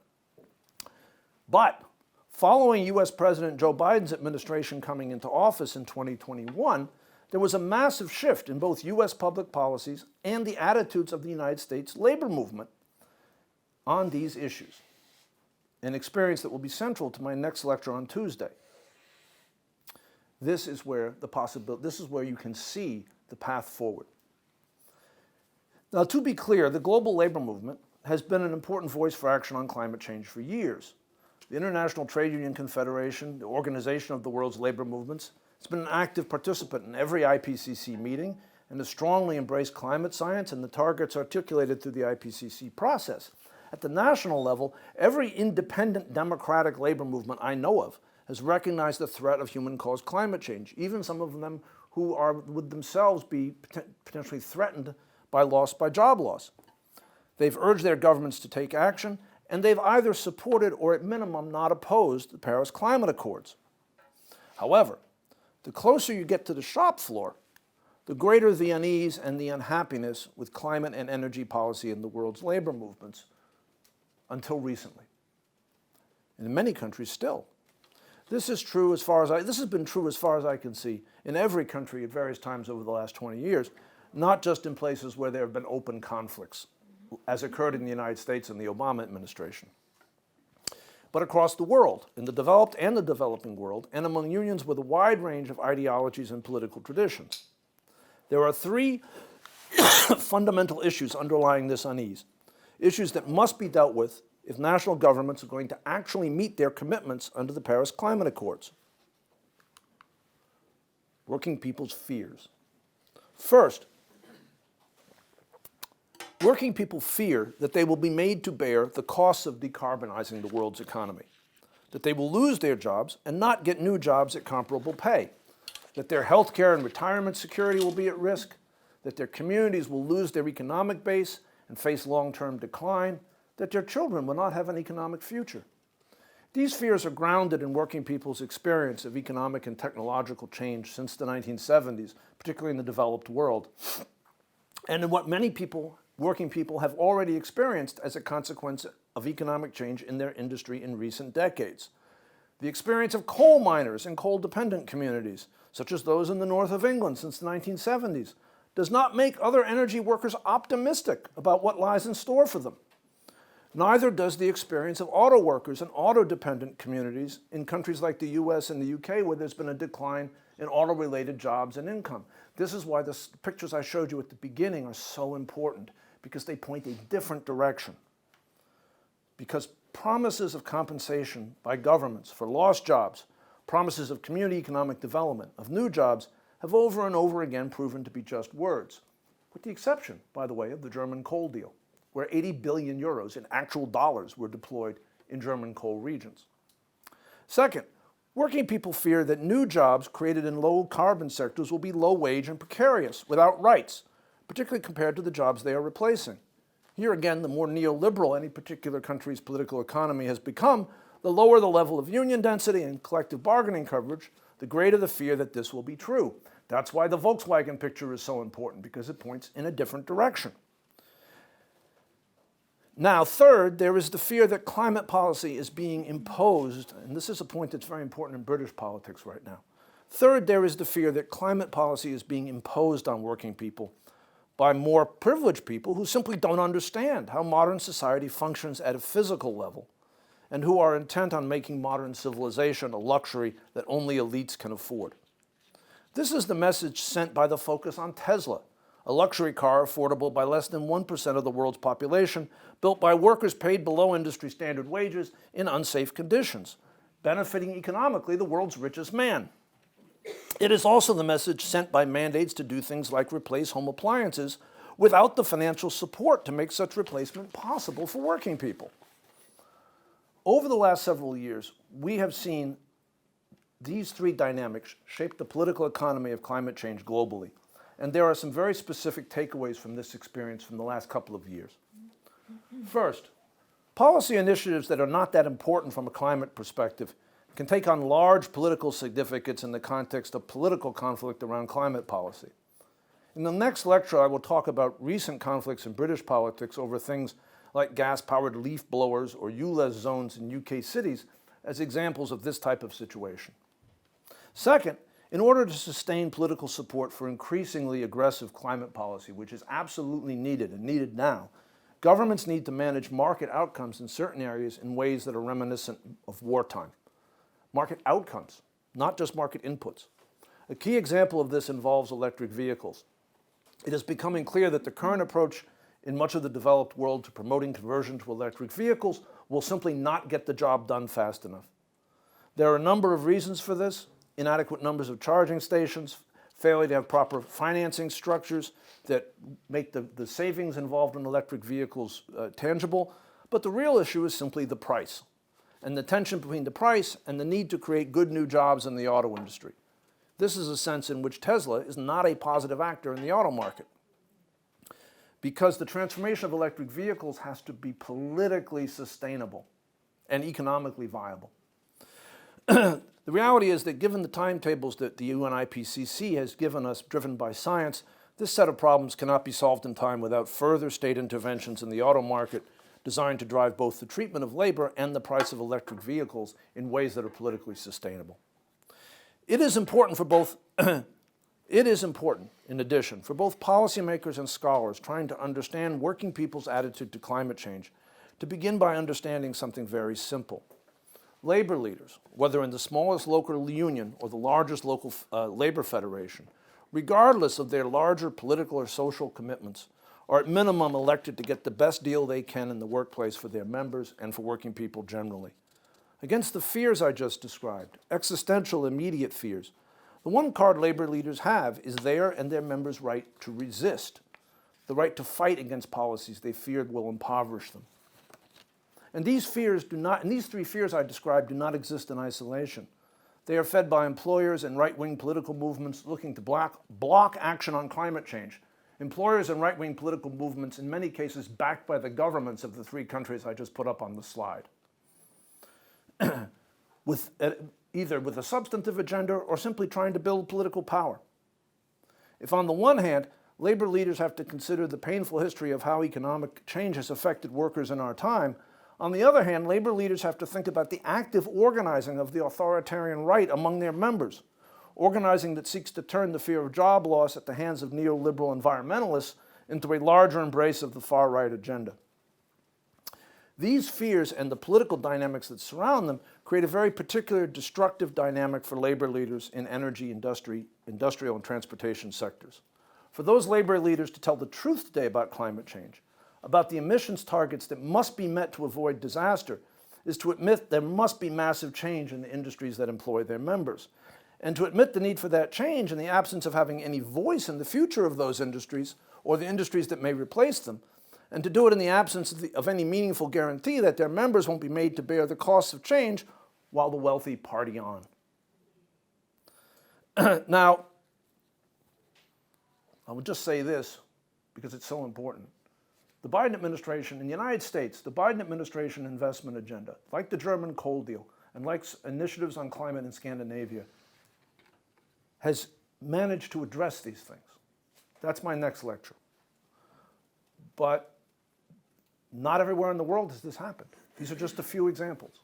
But following US President Joe Biden's administration coming into office in 2021, there was a massive shift in both US public policies and the attitudes of the United States labor movement on these issues, an experience that will be central to my next lecture on Tuesday. This is where you can see the path forward. Now, to be clear, the global labor movement has been an important voice for action on climate change for years. The International Trade Union Confederation, the organization of the world's labor movements, has been an active participant in every IPCC meeting and has strongly embraced climate science and the targets articulated through the IPCC process. At the national level, every independent democratic labor movement I know of has recognized the threat of human-caused climate change, even some of them who would themselves be potentially threatened by job loss. They've urged their governments to take action, and they've either supported or at minimum not opposed the Paris Climate Accords. However, the closer you get to the shop floor, the greater the unease and the unhappiness with climate and energy policy in the world's labor movements, until recently. And in many countries still. This has been true as far as I can see in every country at various times over the last 20 years, not just in places where there have been open conflicts, as occurred in the United States in the Obama administration, but across the world, in the developed and the developing world, and among unions with a wide range of ideologies and political traditions. There are three fundamental issues underlying this unease, issues that must be dealt with if national governments are going to actually meet their commitments under the Paris Climate Accords. Working people's fears. First, working people fear that they will be made to bear the costs of decarbonizing the world's economy, that they will lose their jobs and not get new jobs at comparable pay, that their health care and retirement security will be at risk, that their communities will lose their economic base and face long-term decline, that their children will not have an economic future. These fears are grounded in working people's experience of economic and technological change since the 1970s, particularly in the developed world, and in what many people, working people, have already experienced as a consequence of economic change in their industry in recent decades. The experience of coal miners in coal-dependent communities, such as those in the north of England since the 1970s, does not make other energy workers optimistic about what lies in store for them. Neither does the experience of auto workers in auto-dependent communities in countries like the US and the UK, where there's been a decline in auto-related jobs and income. This is why the pictures I showed you at the beginning are so important, because they point a different direction. Because promises of compensation by governments for lost jobs, promises of community economic development, of new jobs, have over and over again proven to be just words, with the exception, by the way, of the German coal deal, where 80 billion euros in actual dollars were deployed in German coal regions. Second, working people fear that new jobs created in low-carbon sectors will be low-wage and precarious, without rights, particularly compared to the jobs they are replacing. Here again, the more neoliberal any particular country's political economy has become, the lower the level of union density and collective bargaining coverage, the greater the fear that this will be true. That's why the Volkswagen picture is so important, because it points in a different direction. Now, third, there is the fear that climate policy is being imposed, and this is a point that's very important in British politics right now. Third, there is the fear that climate policy is being imposed on working people by more privileged people who simply don't understand how modern society functions at a physical level, and who are intent on making modern civilization a luxury that only elites can afford. This is the message sent by the focus on Tesla, a luxury car affordable by less than 1% of the world's population, built by workers paid below industry standard wages in unsafe conditions, benefiting economically the world's richest man. It is also the message sent by mandates to do things like replace home appliances without the financial support to make such replacement possible for working people. Over the last several years, we have seen these three dynamics shape the political economy of climate change globally. And there are some very specific takeaways from this experience from the last couple of years. First, policy initiatives that are not that important from a climate perspective can take on large political significance in the context of political conflict around climate policy. In the next lecture, I will talk about recent conflicts in British politics over things like gas-powered leaf blowers or ULEZ zones in UK cities as examples of this type of situation. Second, in order to sustain political support for increasingly aggressive climate policy, which is absolutely needed and needed now, governments need to manage market outcomes in certain areas in ways that are reminiscent of wartime. Market outcomes, not just market inputs. A key example of this involves electric vehicles. It is becoming clear that the current approach in much of the developed world to promoting conversion to electric vehicles will simply not get the job done fast enough. There are a number of reasons for this: inadequate numbers of charging stations, failure to have proper financing structures that make the savings involved in electric vehicles tangible. But the real issue is simply the price, and the tension between the price and the need to create good new jobs in the auto industry. This is a sense in which Tesla is not a positive actor in the auto market, because the transformation of electric vehicles has to be politically sustainable and economically viable. The reality is that given the timetables that the UN IPCC has given us, driven by science, this set of problems cannot be solved in time without further state interventions in the auto market designed to drive both the treatment of labor and the price of electric vehicles in ways that are politically sustainable. It is important for both It is important, in addition, for both policymakers and scholars trying to understand working people's attitude to climate change to begin by understanding something very simple. Labor leaders, whether in the smallest local union or the largest local labor federation, regardless of their larger political or social commitments, are at minimum elected to get the best deal they can in the workplace for their members and for working people generally. Against the fears I just described, existential immediate fears, the one card labor leaders have is their and their members' right to resist, the right to fight against policies they feared will impoverish them. And these three fears I described do not exist in isolation. They are fed by employers and right-wing political movements looking to block action on climate change Employers and right-wing political movements, in many cases backed by the governments of the three countries I just put up on the slide, either with a substantive agenda or simply trying to build political power. If on the one hand, labor leaders have to consider the painful history of how economic change has affected workers in our time, on the other hand, labor leaders have to think about the active organizing of the authoritarian right among their members, organizing that seeks to turn the fear of job loss at the hands of neoliberal environmentalists into a larger embrace of the far-right agenda. These fears and the political dynamics that surround them create a very particular destructive dynamic for labor leaders in energy, industrial, and transportation sectors. For those labor leaders to tell the truth today about climate change, about the emissions targets that must be met to avoid disaster, is to admit there must be massive change in the industries that employ their members. And to admit the need for that change in the absence of having any voice in the future of those industries or the industries that may replace them, and to do it in the absence of any meaningful guarantee that their members won't be made to bear the costs of change while the wealthy party on. Now, I would just say this because it's so important. The Biden administration in the United States, the Biden administration investment agenda, like the German coal deal and like initiatives on climate in Scandinavia, has managed to address these things. That's my next lecture. But not everywhere in the world has this happened. These are just a few examples.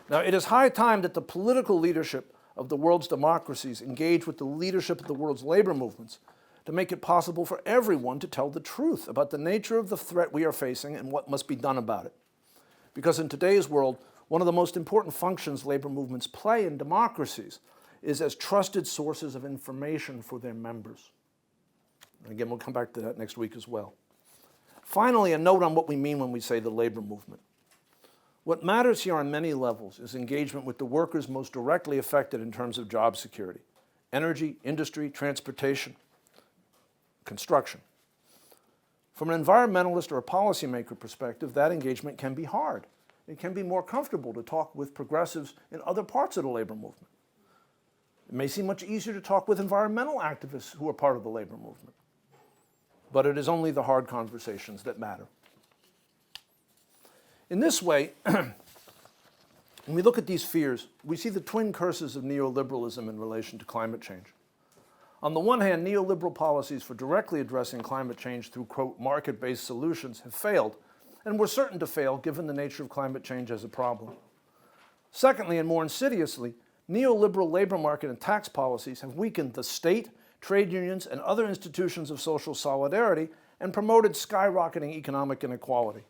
Now, it is high time that the political leadership of the world's democracies engage with the leadership of the world's labor movements to make it possible for everyone to tell the truth about the nature of the threat we are facing and what must be done about it. Because in today's world, one of the most important functions labor movements play in democracies is as trusted sources of information for their members. And again, we'll come back to that next week as well. Finally, a note on what we mean when we say the labor movement. What matters here on many levels is engagement with the workers most directly affected in terms of job security: energy, industry, transportation, construction. From an environmentalist or a policymaker perspective, that engagement can be hard. It can be more comfortable to talk with progressives in other parts of the labor movement. It may seem much easier to talk with environmental activists who are part of the labor movement. But it is only the hard conversations that matter. In this way, when we look at these fears, we see the twin curses of neoliberalism in relation to climate change. On the one hand, neoliberal policies for directly addressing climate change through, quote, market-based solutions have failed, and were certain to fail given the nature of climate change as a problem. Secondly, and more insidiously, neoliberal labor market and tax policies have weakened the state, trade unions, and other institutions of social solidarity and promoted skyrocketing economic inequality.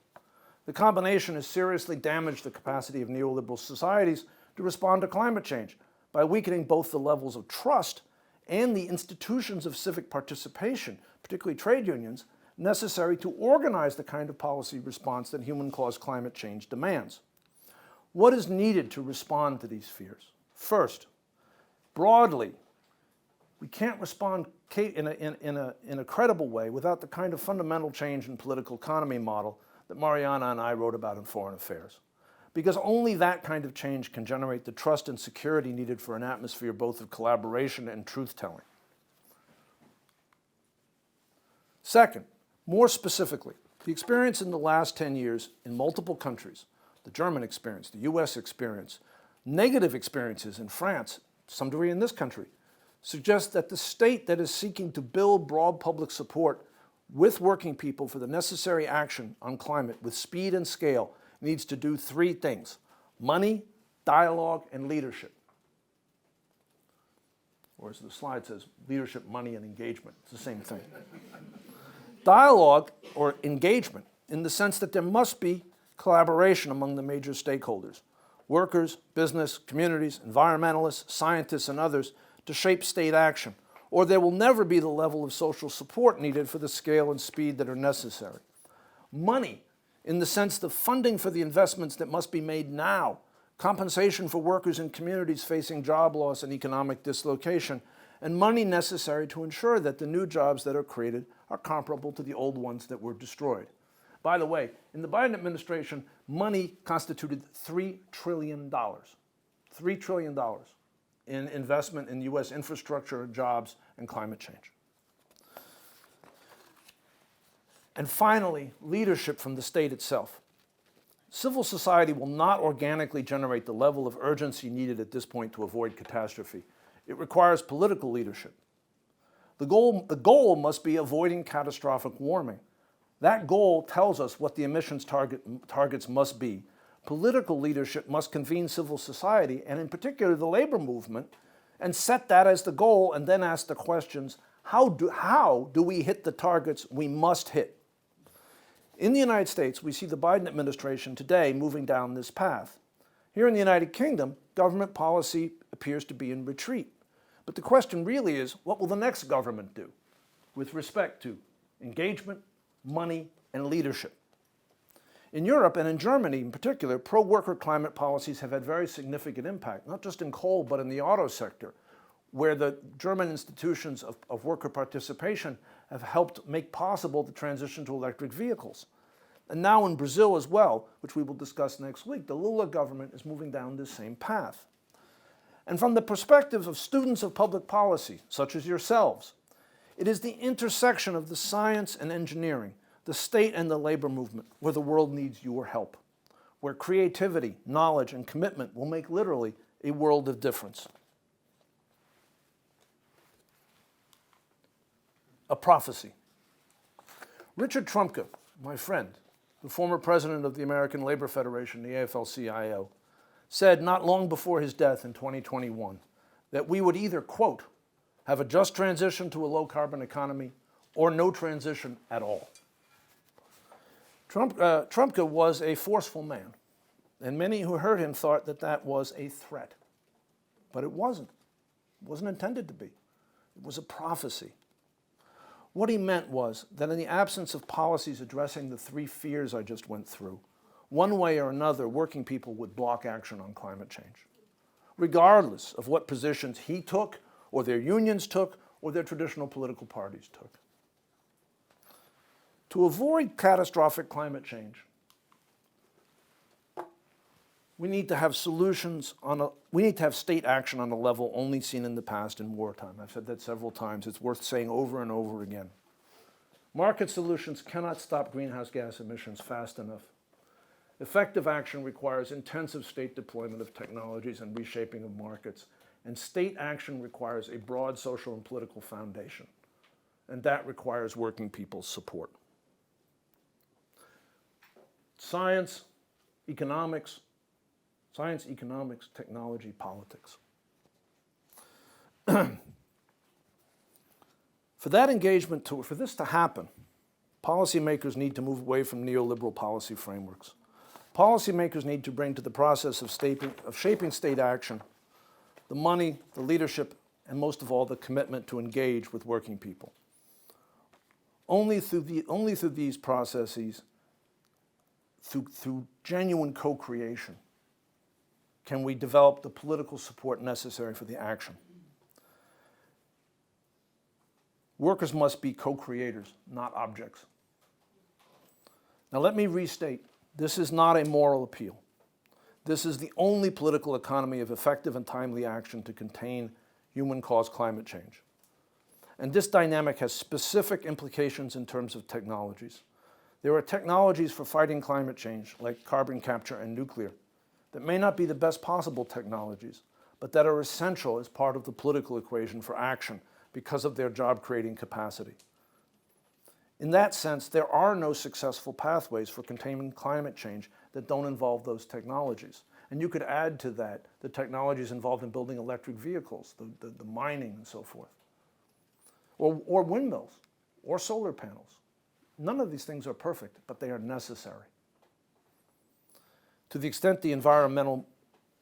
The combination has seriously damaged the capacity of neoliberal societies to respond to climate change by weakening both the levels of trust and the institutions of civic participation, particularly trade unions, necessary to organize the kind of policy response that human-caused climate change demands. What is needed to respond to these fears? First, broadly, we can't respond in a credible way without the kind of fundamental change in political economy model that Mariana and I wrote about in Foreign Affairs. Because only that kind of change can generate the trust and security needed for an atmosphere both of collaboration and truth-telling. Second, more specifically, the experience in the last 10 years in multiple countries, the German experience, the US experience, negative experiences in France, to some degree in this country, suggests that the state that is seeking to build broad public support with working people for the necessary action on climate with speed and scale needs to do three things: money, dialogue, and leadership. Or as the slide says, leadership, money, and engagement. It's the same thing. Dialogue, or engagement, in the sense that there must be collaboration among the major stakeholders: workers, business, communities, environmentalists, scientists, and others, to shape state action, or there will never be the level of social support needed for the scale and speed that are necessary. Money, in the sense of funding for the investments that must be made now, compensation for workers in communities facing job loss and economic dislocation, and money necessary to ensure that the new jobs that are created are comparable to the old ones that were destroyed. By the way, in the Biden administration, money constituted $3 trillion. $3 trillion in investment in U.S. infrastructure, jobs, and climate change. And finally, leadership from the state itself. Civil society will not organically generate the level of urgency needed at this point to avoid catastrophe. It requires political leadership. The goal must be avoiding catastrophic warming. That goal tells us what the emissions targets must be. Political leadership must convene civil society, and in particular the labor movement, and set that as the goal, and then ask the questions, how do we hit the targets we must hit? In the United States, we see the Biden administration today moving down this path. Here in the United Kingdom, government policy appears to be in retreat. But the question really is, what will the next government do with respect to engagement, money, and leadership? In Europe and in Germany in particular, pro-worker climate policies have had very significant impact, not just in coal, but in the auto sector, where the German institutions of worker participation have helped make possible the transition to electric vehicles. And now in Brazil as well, which we will discuss next week, the Lula government is moving down this same path. And from the perspective of students of public policy, such as yourselves, it is the intersection of the science and engineering, the state and the labor movement, where the world needs your help, where creativity, knowledge, and commitment will make literally a world of difference. A prophecy. Richard Trumka, my friend, the former president of the American Labor Federation, the AFL-CIO, said not long before his death in 2021 that we would either, quote, have a just transition to a low-carbon economy or no transition at all. Trumka was a forceful man, and many who heard him thought that that was a threat. But it wasn't. It wasn't intended to be. It was a prophecy. What he meant was that in the absence of policies addressing the three fears I just went through, one way or another, working people would block action on climate change, regardless of what positions he took, or their unions took, or their traditional political parties took. To avoid catastrophic climate change, we need to have we need to have state action on a level only seen in the past in wartime. I've said that several times. It's worth saying over and over again. Market solutions cannot stop greenhouse gas emissions fast enough. Effective action requires intensive state deployment of technologies and reshaping of markets. And state action requires a broad social and political foundation. And that requires working people's support. Science, economics, technology, politics. For that engagement, for this to happen, policymakers need to move away from neoliberal policy frameworks. Policymakers need to bring to the process of shaping state action the money, the leadership, and most of all, the commitment to engage with working people. Only through these processes, through genuine co-creation, can we develop the political support necessary for the action. Workers must be co-creators, not objects. Now let me restate, this is not a moral appeal. This is the only political economy of effective and timely action to contain human-caused climate change. And this dynamic has specific implications in terms of technologies. There are technologies for fighting climate change, like carbon capture and nuclear, that may not be the best possible technologies, but that are essential as part of the political equation for action because of their job-creating capacity. In that sense, there are no successful pathways for containing climate change that don't involve those technologies. And you could add to that the technologies involved in building electric vehicles, the mining and so forth, or windmills, or solar panels. None of these things are perfect, but they are necessary. To the extent the environmental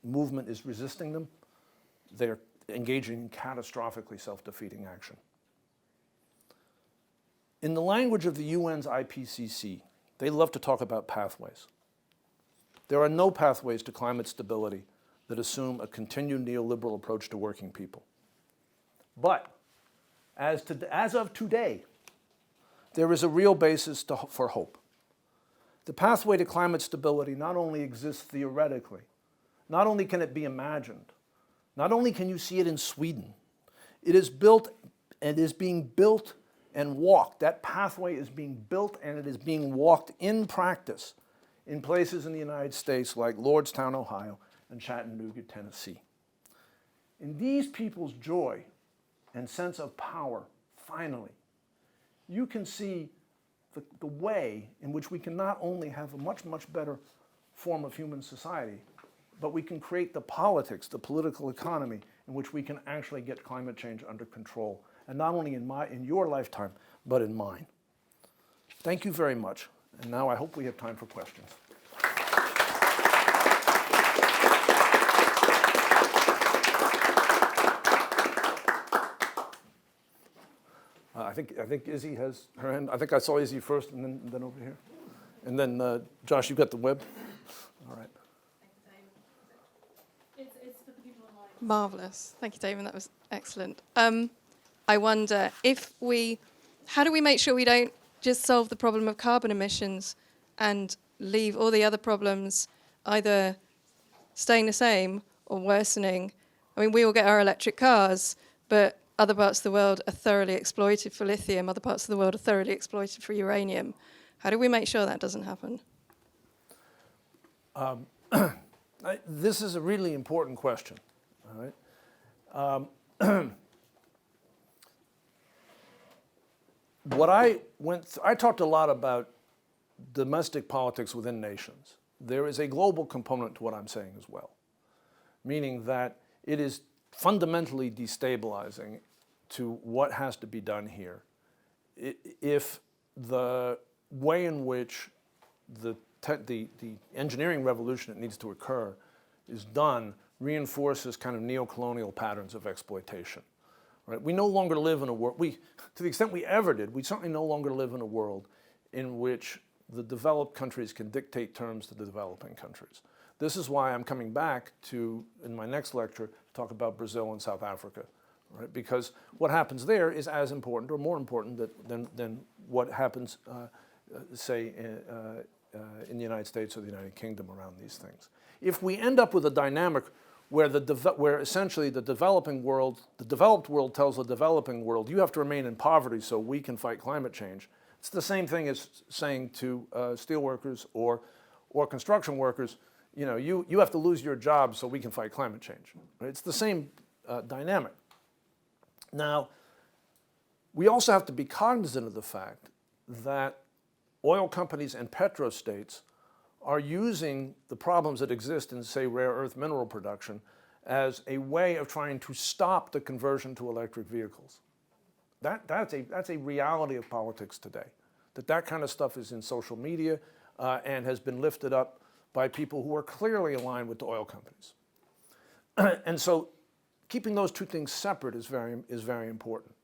movement is resisting them, they're engaging in catastrophically self-defeating action. In the language of the UN's IPCC, they love to talk about pathways. There are no pathways to climate stability that assume a continued neoliberal approach to working people. But as of today, there is a real basis for hope. The pathway to climate stability not only exists theoretically, not only can it be imagined, not only can you see it in Sweden, it is being built and walked. That pathway is being built and it is being walked in practice in places in the United States like Lordstown, Ohio, and Chattanooga, Tennessee. In these people's joy and sense of power, finally, you can see the way in which we can not only have a much, much better form of human society, but we can create the politics, the political economy, in which we can actually get climate change under control. And not only in your lifetime, but in mine. Thank you very much. And now I hope we have time for questions. I think Izzy has her hand. I think I saw Izzy first, and then over here, and then Josh, you've got the web. All right. It's for the people online. Marvellous. Thank you, Damon. That was excellent. I wonder how do we make sure we don't just solve the problem of carbon emissions and leave all the other problems either staying the same or worsening? I mean, we all get our electric cars, but other parts of the world are thoroughly exploited for lithium. Other parts of the world are thoroughly exploited for uranium. How do we make sure that doesn't happen? This is a really important question. All right. I talked a lot about domestic politics within nations. There is a global component to what I'm saying as well, meaning that it is fundamentally destabilizing to what has to be done here if the way in which the engineering revolution that needs to occur is done reinforces kind of neo-colonial patterns of exploitation. Right? We no longer live in a world, to the extent we ever did, we certainly no longer live in a world in which the developed countries can dictate terms to the developing countries. This is why I'm coming back to, in my next lecture, talk about Brazil and South Africa. Right? Because what happens there is as important or more important than what happens, say, in the United States or the United Kingdom around these things. If we end up with a dynamic where essentially the developed world tells the developing world, you have to remain in poverty so we can fight climate change. It's the same thing as saying to steel workers or construction workers, you have to lose your job so we can fight climate change. Right? It's the same dynamic. Now, we also have to be cognizant of the fact that oil companies and petrostates are using the problems that exist in, say, rare earth mineral production as a way of trying to stop the conversion to electric vehicles. That's a reality of politics today, that kind of stuff is in social media and has been lifted up by people who are clearly aligned with the oil companies. And so keeping those two things separate is very important.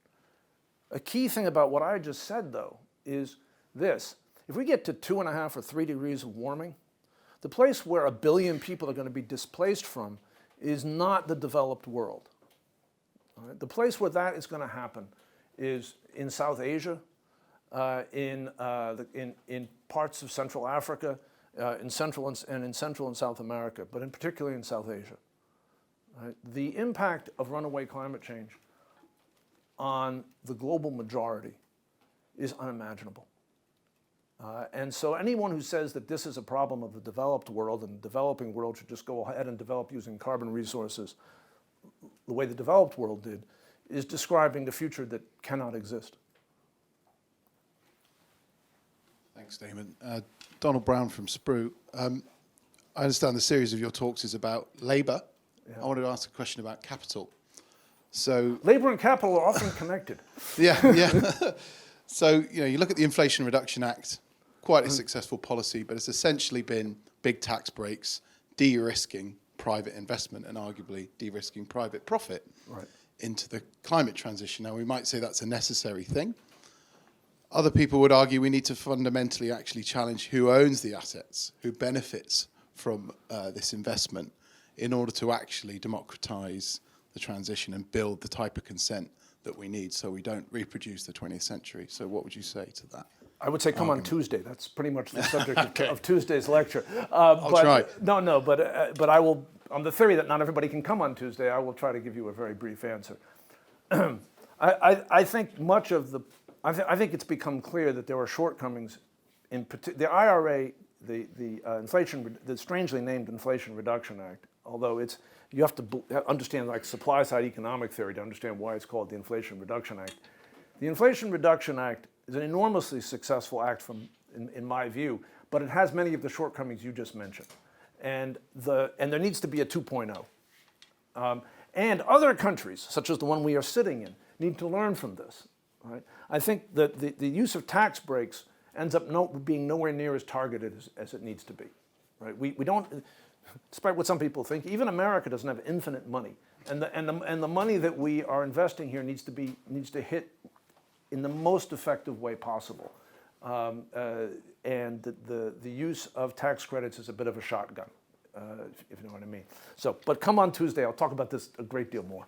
A key thing about what I just said, though, is this. If we get to 2.5 or 3 degrees of warming, the place where 1 billion people are going to be displaced from is not the developed world. All right? The place where that is going to happen is in South Asia, in parts of Central Africa, in Central and South America, but particularly in South Asia. Right? The impact of runaway climate change on the global majority is unimaginable. And so anyone who says that this is a problem of the developed world and the developing world should just go ahead and develop using carbon resources the way the developed world did is describing the future that cannot exist. Thanks, Damon. Donald Brown from Sprue. I understand the series of your talks is about labour. Yeah. I wanted to ask a question about capital. So labour and capital are often connected. Yeah. So, you look at the Inflation Reduction Act, quite a successful policy, but it's essentially been big tax breaks, de-risking private investment and arguably de-risking private profit into the climate transition. Now, we might say that's a necessary thing. Other people would argue we need to fundamentally actually challenge who owns the assets, who benefits from this investment in order to actually democratise the transition and build the type of consent that we need so we don't reproduce the 20th century. So what would you say to that? I would say come on Tuesday. That's pretty much the subject okay. of Tuesday's lecture. I'll try. But I will, on the theory that not everybody can come on Tuesday, I will try to give you a very brief answer. I think much of I think it's become clear that there are shortcomings in the IRA, the strangely named Inflation Reduction Act, although you have to understand like supply side economic theory to understand why it's called the Inflation Reduction Act. The Inflation Reduction Act is an enormously successful act in my view, but it has many of the shortcomings you just mentioned. And there needs to be a 2.0. And other countries, such as the one we are sitting in, need to learn from this. Right? I think that the use of tax breaks ends up being nowhere near as targeted as it needs to be. Right? We don't, despite what some people think, even America doesn't have infinite money. And the money that we are investing here needs to hit in the most effective way possible. And the use of tax credits is a bit of a shotgun, if you know what I mean. So, but come on Tuesday, I'll talk about this a great deal more.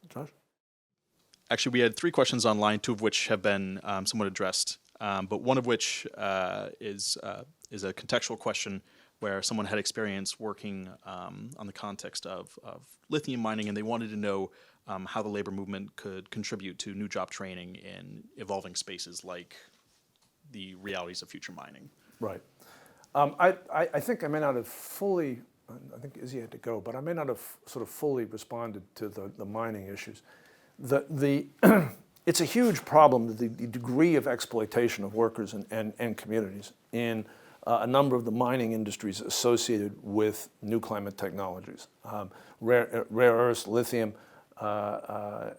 Josh? Actually, we had 3 questions online, 2 of which have been somewhat addressed, but one of which is a contextual question where someone had experience working on the context of lithium mining, and they wanted to know how the labor movement could contribute to new job training in evolving spaces like the realities of future mining. Right. I think I may not have fully, I think Izzy had to go, but I may not have sort of fully responded to the mining issues. It's a huge problem, the degree of exploitation of workers and communities in a number of the mining industries associated with new climate technologies, rare earths, lithium, and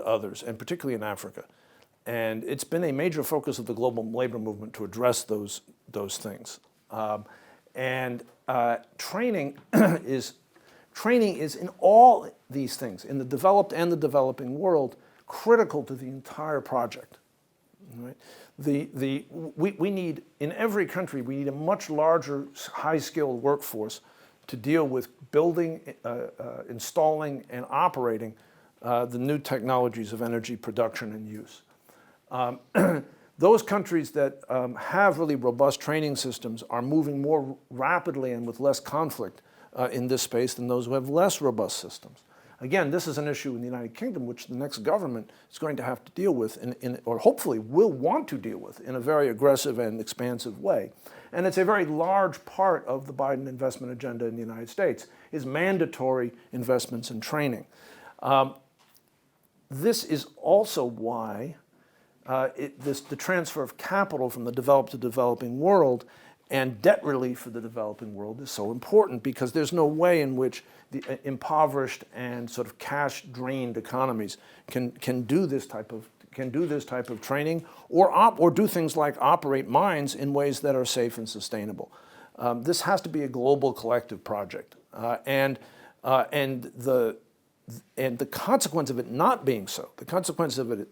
others, and particularly in Africa. And it's been a major focus of the global labor movement to address those things. Training is in all these things, in the developed and the developing world, critical to the entire project. Right? We need, in every country, we need a much larger, high-skilled workforce to deal with building, installing, and operating the new technologies of energy production and use. Those countries that have really robust training systems are moving more rapidly and with less conflict in this space than those who have less robust systems. Again, this is an issue in the United Kingdom which the next government is going to have to deal with, or hopefully will want to deal with, in a very aggressive and expansive way. And it's a very large part of the Biden investment agenda in the United States, is mandatory investments in training. This is also why the transfer of capital from the developed to developing world and debt relief for the developing world is so important, because there's no way in which the impoverished and sort of cash-drained economies can do this type of training or do things like operate mines in ways that are safe and sustainable. This has to be a global collective project, and the consequence of it not being so, the consequence of it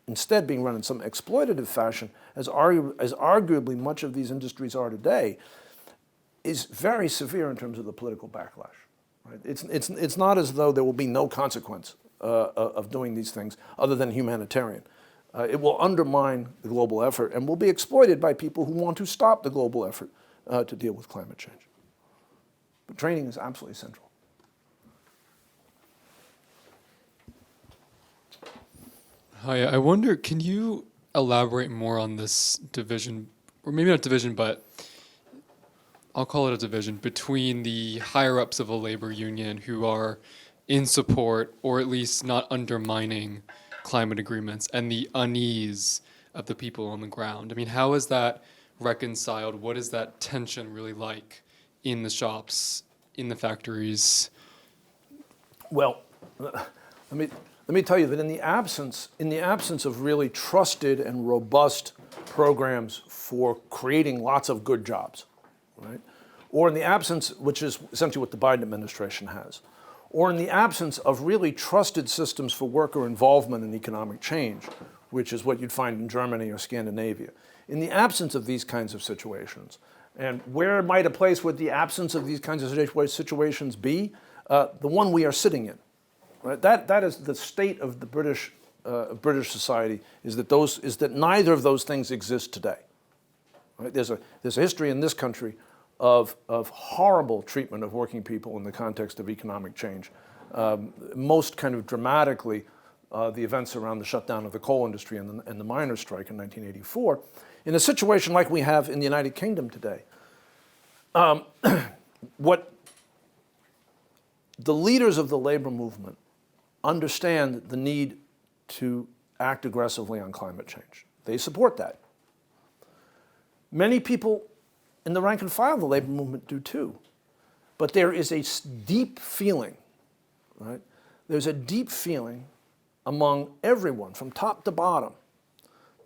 instead being run in some exploitative fashion, as arguably much of these industries are today, is very severe in terms of the political backlash. Right? It's not as though there will be no consequence of doing these things other than humanitarian. It will undermine the global effort and will be exploited by people who want to stop the global effort to deal with climate change. But training is absolutely central. Hi, I wonder, can you elaborate more on this division, or maybe not division, but I'll call it a division, between the higher-ups of a labor union who are in support, or at least not undermining climate agreements, and the unease of the people on the ground? I mean, how is that reconciled? What is that tension really like in the shops, in the factories? Well, let me tell you that in the absence of really trusted and robust programs for creating lots of good jobs, right? Or in the absence, which is essentially what the Biden administration has, or in the absence of really trusted systems for worker involvement in economic change, which is what you'd find in Germany or Scandinavia. In the absence of these kinds of situations, and where might a place with the absence of these kinds of situations be? The one we are sitting in. Right? That is the state of the British society, is that neither of those things exist today. Right? There's a history in this country of horrible treatment of working people in the context of economic change. Most kind of dramatically the events around the shutdown of the coal industry and the miners' strike in 1984, in a situation like we have in the United Kingdom today, what the leaders of the labor movement understand the need to act aggressively on climate change. They support that. Many people in the rank and file of the labor movement do too. But there is a deep feeling, right? There's a deep feeling among everyone, from top to bottom,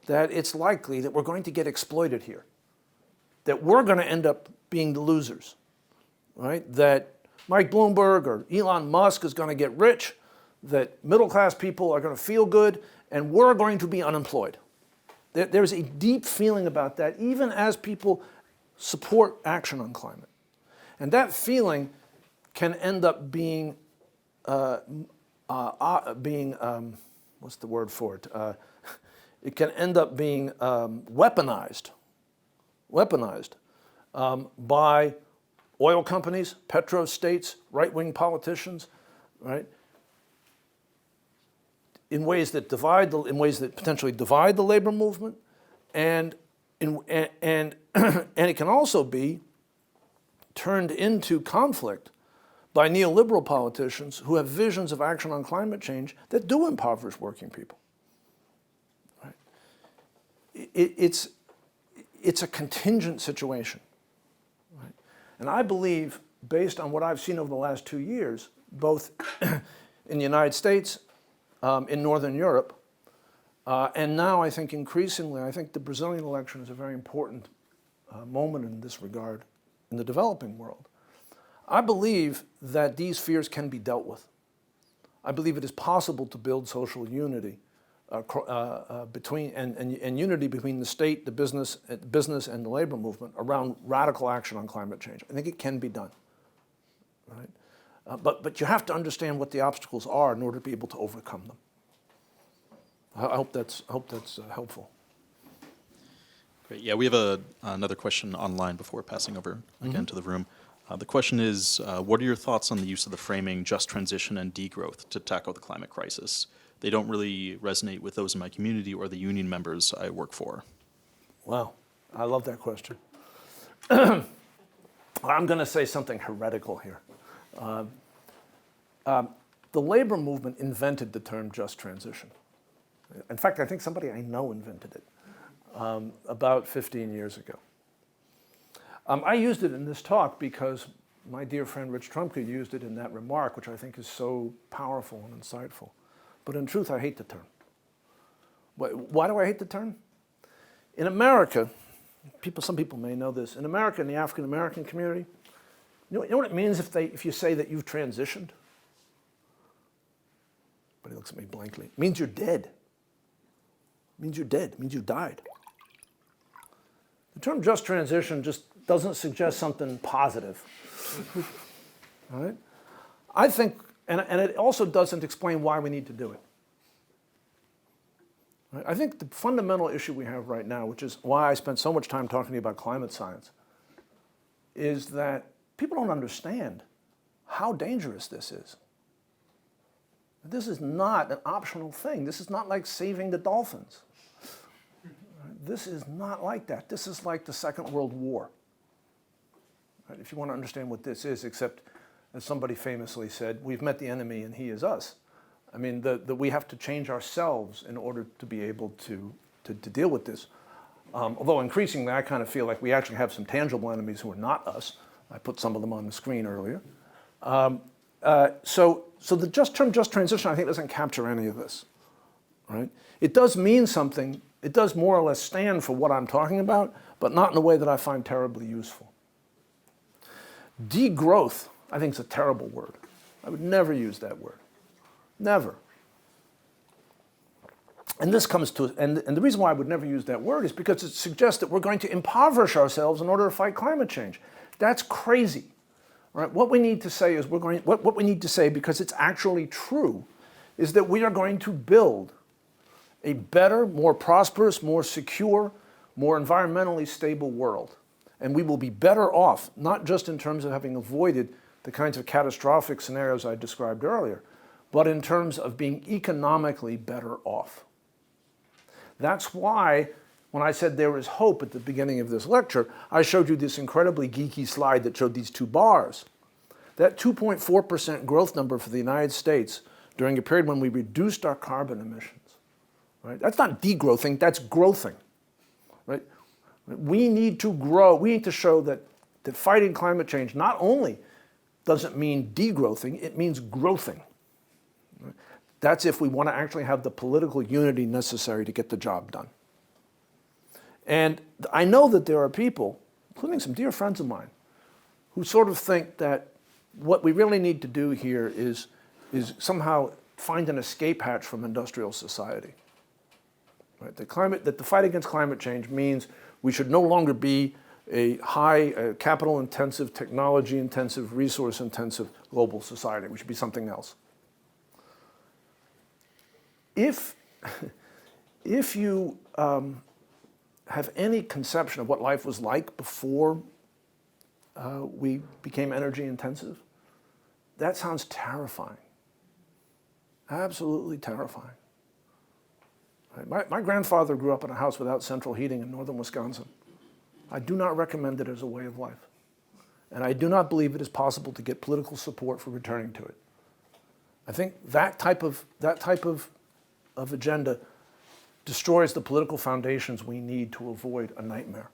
that it's likely that we're going to get exploited here, that we're going to end up being the losers, right? That Mike Bloomberg or Elon Musk is going to get rich, that middle-class people are going to feel good, and we're going to be unemployed. There's a deep feeling about that, even as people support action on climate. And that feeling can end up being, what's the word for it? It can end up being weaponized by oil companies, petrostates, right-wing politicians, right? In ways that potentially divide the labor movement, and it can also be turned into conflict by neoliberal politicians who have visions of action on climate change that do impoverish working people. Right? It's a contingent situation. Right? And I believe, based on what I've seen over the last 2 years, both in the United States, in Northern Europe, and now I think increasingly, I think the Brazilian election is a very important moment in this regard in the developing world. I believe that these fears can be dealt with. I believe it is possible to build social unity between and unity between the state, the business, and the labor movement around radical action on climate change. I think it can be done. Right? But you have to understand what the obstacles are in order to be able to overcome them. I hope that's helpful. Great. Yeah, we have another question online before passing over again to the room. The question is, what are your thoughts on the use of the framing just transition and degrowth to tackle the climate crisis? They don't really resonate with those in my community or the union members I work for. Wow, I love that question. I'm going to say something heretical here. The labor movement invented the term just transition. In fact, I think somebody I know invented it about 15 years ago. I used it in this talk because my dear friend Rich Trumka used it in that remark, which I think is so powerful and insightful. But in truth, I hate the term. Why do I hate the term? In America, some people may know this, in America, in the African American community, you know what it means if you say that you've transitioned? But he looks at me blankly. It means you're dead. It means you're dead. It means you died. The term just transition just doesn't suggest something positive. All right? I think, and it also doesn't explain why we need to do it. Right? I think the fundamental issue we have right now, which is why I spent so much time talking about climate science, is that people don't understand how dangerous this is. This is not an optional thing. This is not like saving the dolphins. This is not like that. This is like the Second World War. Right? If you want to understand what this is, except, as somebody famously said, we've met the enemy and he is us. I mean, we have to change ourselves in order to be able to deal with this. Although increasingly, I kind of feel like we actually have some tangible enemies who are not us. I put some of them on the screen earlier. So the term just transition, I think, doesn't capture any of this. Right? It does mean something. It does more or less stand for what I'm talking about, but not in a way that I find terribly useful. Degrowth, I think, is a terrible word. I would never use that word. Never. And this comes to, and the reason why I would never use that word is because it suggests that we're going to impoverish ourselves in order to fight climate change. That's crazy. Right? What we need to say is what we need to say, because it's actually true, is that we are going to build a better, more prosperous, more secure, more environmentally stable world. And we will be better off, not just in terms of having avoided the kinds of catastrophic scenarios I described earlier, but in terms of being economically better off. That's why when I said there is hope at the beginning of this lecture, I showed you this incredibly geeky slide that showed these two bars. That 2.4% growth number for the United States during a period when we reduced our carbon emissions, right? That's not degrowthing, that's growthing, right? We need to grow, we need to show that fighting climate change not only doesn't mean degrowthing, it means growthing. That's if we want to actually have the political unity necessary to get the job done. And I know that there are people, including some dear friends of mine, who sort of think that what we really need to do here is somehow find an escape hatch from industrial society. Right? That the fight against climate change means we should no longer be a high capital-intensive, technology-intensive, resource-intensive global society. We should be something else. If you have any conception of what life was like before we became energy intensive, that sounds terrifying. Absolutely terrifying. Right? My grandfather grew up in a house without central heating in northern Wisconsin. I do not recommend it as a way of life. And I do not believe it is possible to get political support for returning to it. I think that type of agenda destroys the political foundations we need to avoid a nightmare.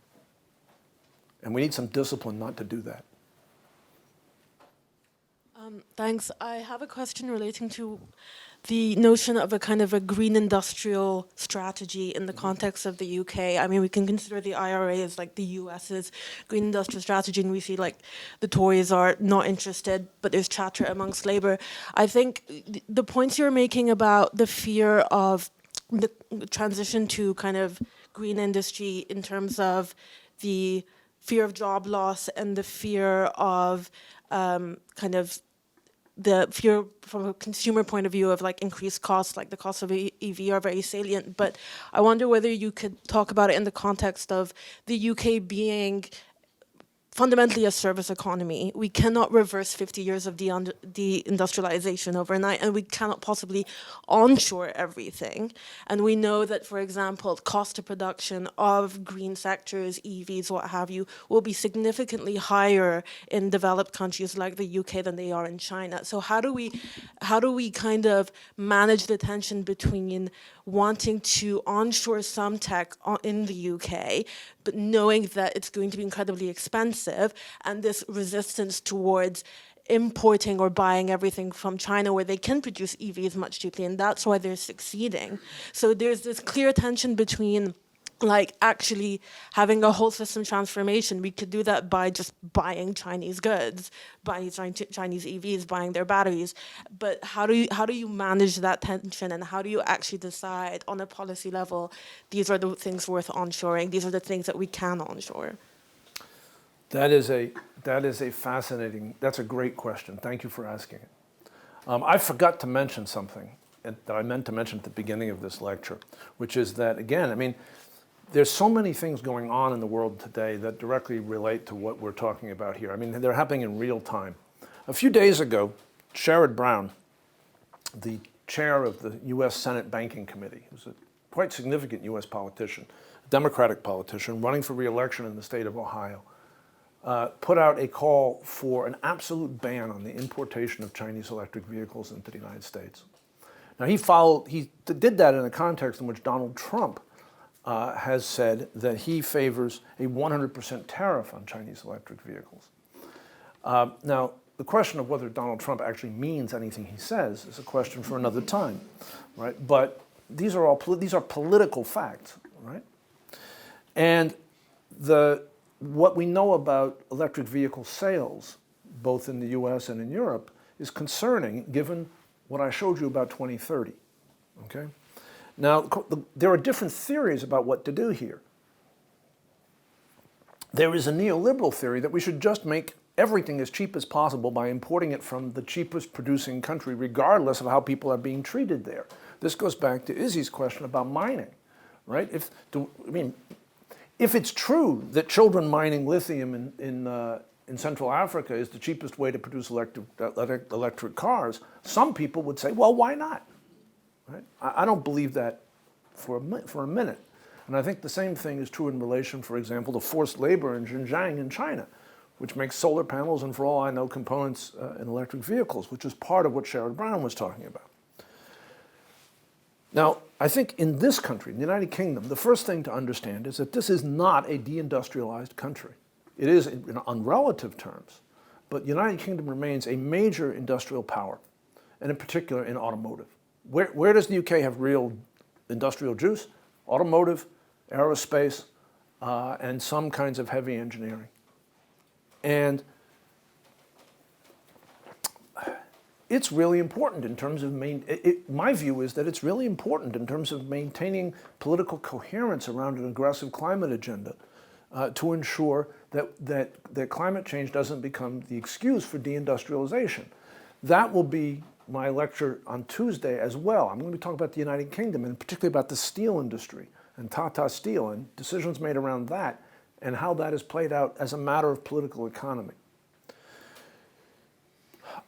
And we need some discipline not to do that. Thanks. I have a question relating to the notion of a kind of a green industrial strategy in the context of the UK. I mean, we can consider the IRA as like the US's green industrial strategy, and we see like the Tories are not interested, but there's chatter amongst Labour. I think the points you're making about the fear of the transition to kind of green industry in terms of the fear of job loss and the fear of kind of the fear from a consumer point of view of like increased costs, like the cost of EV are very salient. But I wonder whether you could talk about it in the context of the UK being fundamentally a service economy. We cannot reverse 50 years of deindustrialization overnight, and we cannot possibly onshore everything. And we know that, for example, cost of production of green sectors, EVs, what have you, will be significantly higher in developed countries like the UK than they are in China. So how do we kind of manage the tension between wanting to onshore some tech in the UK, but knowing that it's going to be incredibly expensive, and this resistance towards importing or buying everything from China where they can produce EVs much cheaply, and that's why they're succeeding. So there's this clear tension between like actually having a whole system transformation. We could do that by just buying Chinese goods, buying Chinese EVs, buying their batteries. But how do you manage that tension, and how do you actually decide on a policy level, these are the things worth onshoring, these are the things that we can onshore? That is a fascinating, that's a great question. Thank you for asking it. I forgot to mention something that I meant to mention at the beginning of this lecture, which is that, again, I mean, there's so many things going on in the world today that directly relate to what we're talking about here. I mean, they're happening in real time. A few days ago, Sherrod Brown, the chair of the U.S. Senate Banking Committee, who's a quite significant U.S. politician, a Democratic politician running for re-election in the state of Ohio, put out a call for an absolute ban on the importation of Chinese electric vehicles into the United States. Now, he did that in a context in which Donald Trump has said that he favors a 100% tariff on Chinese electric vehicles. Now, the question of whether Donald Trump actually means anything he says is a question for another time, right? But these are political facts, right? And what we know about electric vehicle sales, both in the U.S. and in Europe, is concerning given what I showed you about 2030, okay? Now, there are different theories about what to do here. There is a neoliberal theory that we should just make everything as cheap as possible by importing it from the cheapest producing country, regardless of how people are being treated there. This goes back to Izzy's question about mining, right? If it's true that children mining lithium in in Central Africa is the cheapest way to produce electric cars, some people would say, well, why not? Right? I don't believe that for a minute. And I think the same thing is true in relation, for example, to forced labor in Xinjiang in China, which makes solar panels and, for all I know, components in electric vehicles, which is part of what Sherrod Brown was talking about. Now, I think in this country, in the United Kingdom, the first thing to understand is that this is not a deindustrialized country. It is on relative terms, but the United Kingdom remains a major industrial power, and in particular in automotive. Where does the UK have real industrial juice? Automotive, aerospace, and some kinds of heavy engineering. And it's really important in terms of my view is that it's really important in terms of maintaining political coherence around an aggressive climate agenda to ensure that climate change doesn't become the excuse for deindustrialization. That will be my lecture on Tuesday as well. I'm going to be talking about the United Kingdom and particularly about the steel industry and Tata Steel and decisions made around that and how that is played out as a matter of political economy.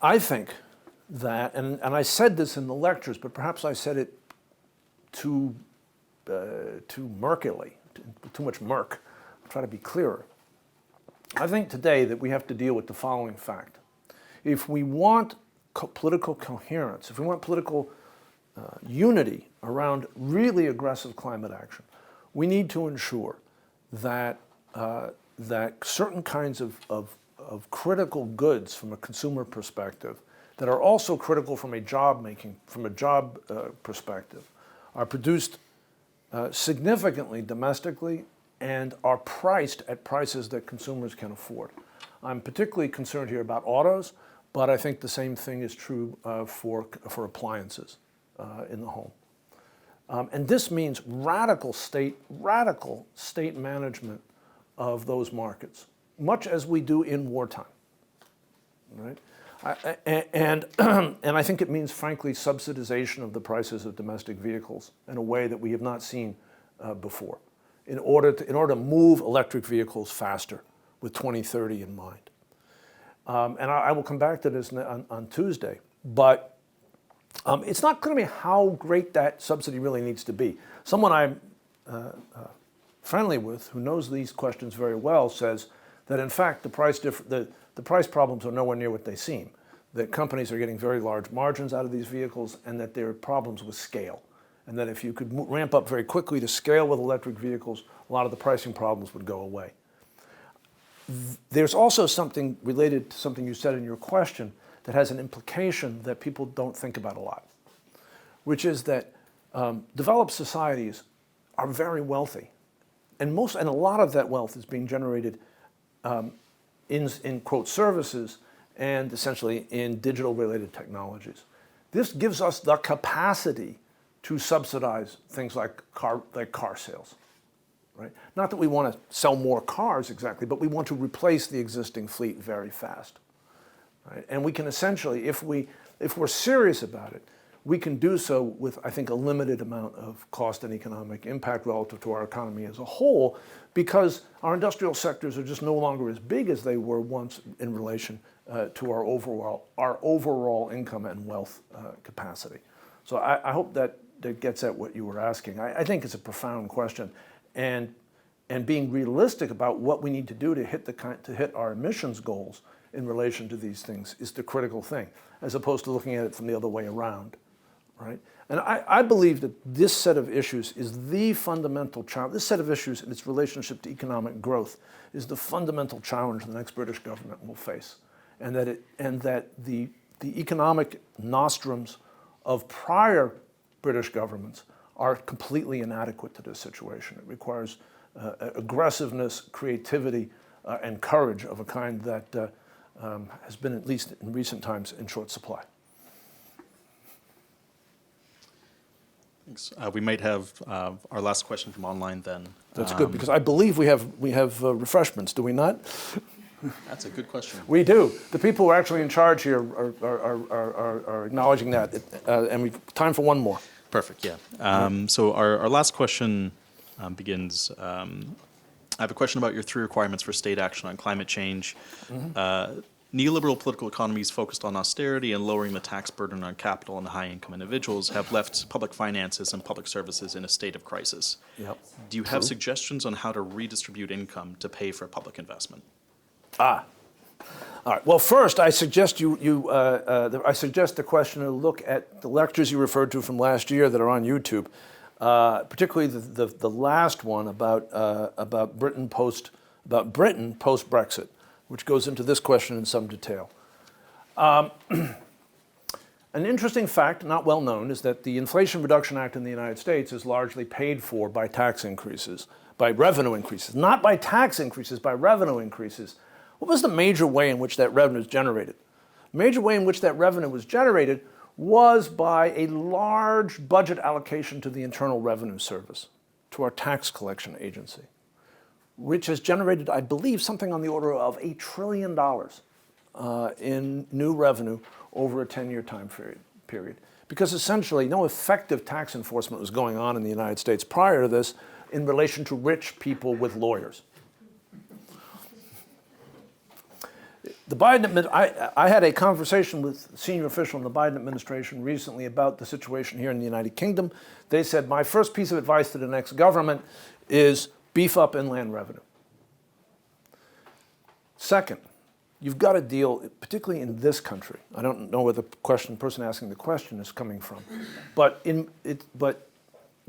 I think that, and I said this in the lectures, but perhaps I said it too murkily, too much murk. I'll try to be clearer. I think today that we have to deal with the following fact. If we want political coherence, if we want political unity around really aggressive climate action, we need to ensure that certain kinds of critical goods from a consumer perspective that are also critical from a job perspective are produced significantly domestically and are priced at prices that consumers can afford. I'm particularly concerned here about autos, but I think the same thing is true for appliances in the home. And this means radical state management of those markets, much as we do in wartime, right? And I think it means, frankly, subsidization of the prices of domestic vehicles in a way that we have not seen before, in order to move electric vehicles faster with 2030 in mind. And I will come back to this on Tuesday, but it's not going to be how great that subsidy really needs to be. Someone I'm friendly with, who knows these questions very well, says that in fact the price problems are nowhere near what they seem. That companies are getting very large margins out of these vehicles, and that there are problems with scale. And that if you could ramp up very quickly to scale with electric vehicles, a lot of the pricing problems would go away. There's also something related to something you said in your question that has an implication that people don't think about a lot, which is that developed societies are very wealthy. And a lot of that wealth is being generated in quote, services and essentially in digital-related technologies. This gives us the capacity to subsidize things like car sales, right? Not that we want to sell more cars exactly, but we want to replace the existing fleet very fast, right? And we can essentially, if we're serious about it, we can do so with, I think, a limited amount of cost and economic impact relative to our economy as a whole, because our industrial sectors are just no longer as big as they were once in relation to our overall income and wealth capacity. So I hope that gets at what you were asking. I think it's a profound question, and being realistic about what we need to do to hit our emissions goals in relation to these things is the critical thing, as opposed to looking at it from the other way around, right? And I believe that this set of issues is the fundamental challenge. This set of issues and its relationship to economic growth is the fundamental challenge the next British government will face, and that the economic nostrums of prior British governments are completely inadequate to this situation. It requires aggressiveness, creativity, and courage of a kind that has been, at least in recent times, in short supply. Thanks. We might have our last question from online then. That's good, because I believe we have refreshments, do we not? That's a good question. We do. The people who are actually in charge here are acknowledging that, and we've time for one more. Perfect, yeah. So our last question begins, I have a question about your 3 requirements for state action on climate change. Neoliberal political economies focused on austerity and lowering the tax burden on capital and high-income individuals have left public finances and public services in a state of crisis. Yep. Do you have suggestions on how to redistribute income to pay for public investment? All right. Well, first, I suggest I suggest the questioner look at the lectures you referred to from last year that are on YouTube, particularly the last one about Britain post Brexit, which goes into this question in some detail. An interesting fact, not well known, is that the Inflation Reduction Act in the United States is largely paid for by tax increases, by revenue increases, not by tax increases, by revenue increases. What was the major way in which that revenue was generated? The major way in which that revenue was generated was by a large budget allocation to the Internal Revenue Service, to our tax collection agency, which has generated, I believe, something on the order of $1 trillion in new revenue over a 10-year time period. Because essentially no effective tax enforcement was going on in the United States prior to this in relation to rich people with lawyers. The Biden, I had a conversation with a senior official in the Biden administration recently about the situation here in the United Kingdom. They said, my first piece of advice to the next government is beef up inland revenue. Second, you've got to deal, particularly in this country, I don't know where the person asking the question is coming from, but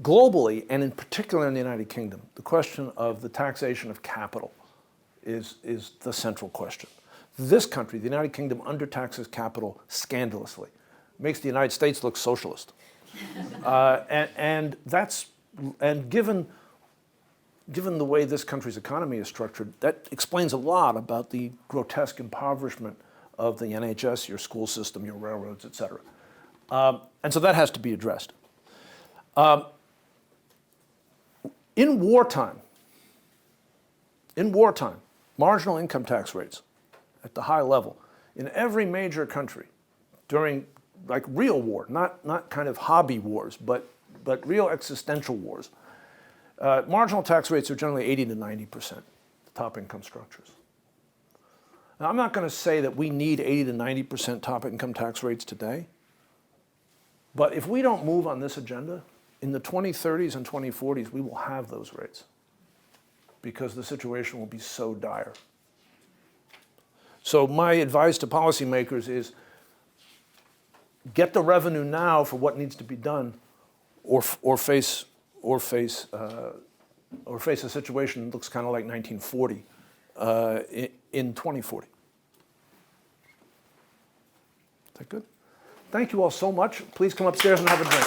globally, and in particular in the United Kingdom, the question of the taxation of capital is the central question. This country, the United Kingdom, undertaxes capital scandalously. Makes the United States look socialist. And given the way this country's economy is structured, that explains a lot about the grotesque impoverishment of the NHS, your school system, your railroads, et cetera. And so that has to be addressed. In wartime, marginal income tax rates at the high level in every major country during like real war, not kind of hobby wars, but real existential wars, marginal tax rates are generally 80 to 90%, top income structures. Now, I'm not going to say that we need 80 to 90% top income tax rates today, but if we don't move on this agenda, in the 2030s and 2040s, we will have those rates because the situation will be so dire. So my advice to policymakers is get the revenue now for what needs to be done, or face a situation that looks kind of like 1940 in 2040. Is that good? Thank you all so much. Please come upstairs and have a drink.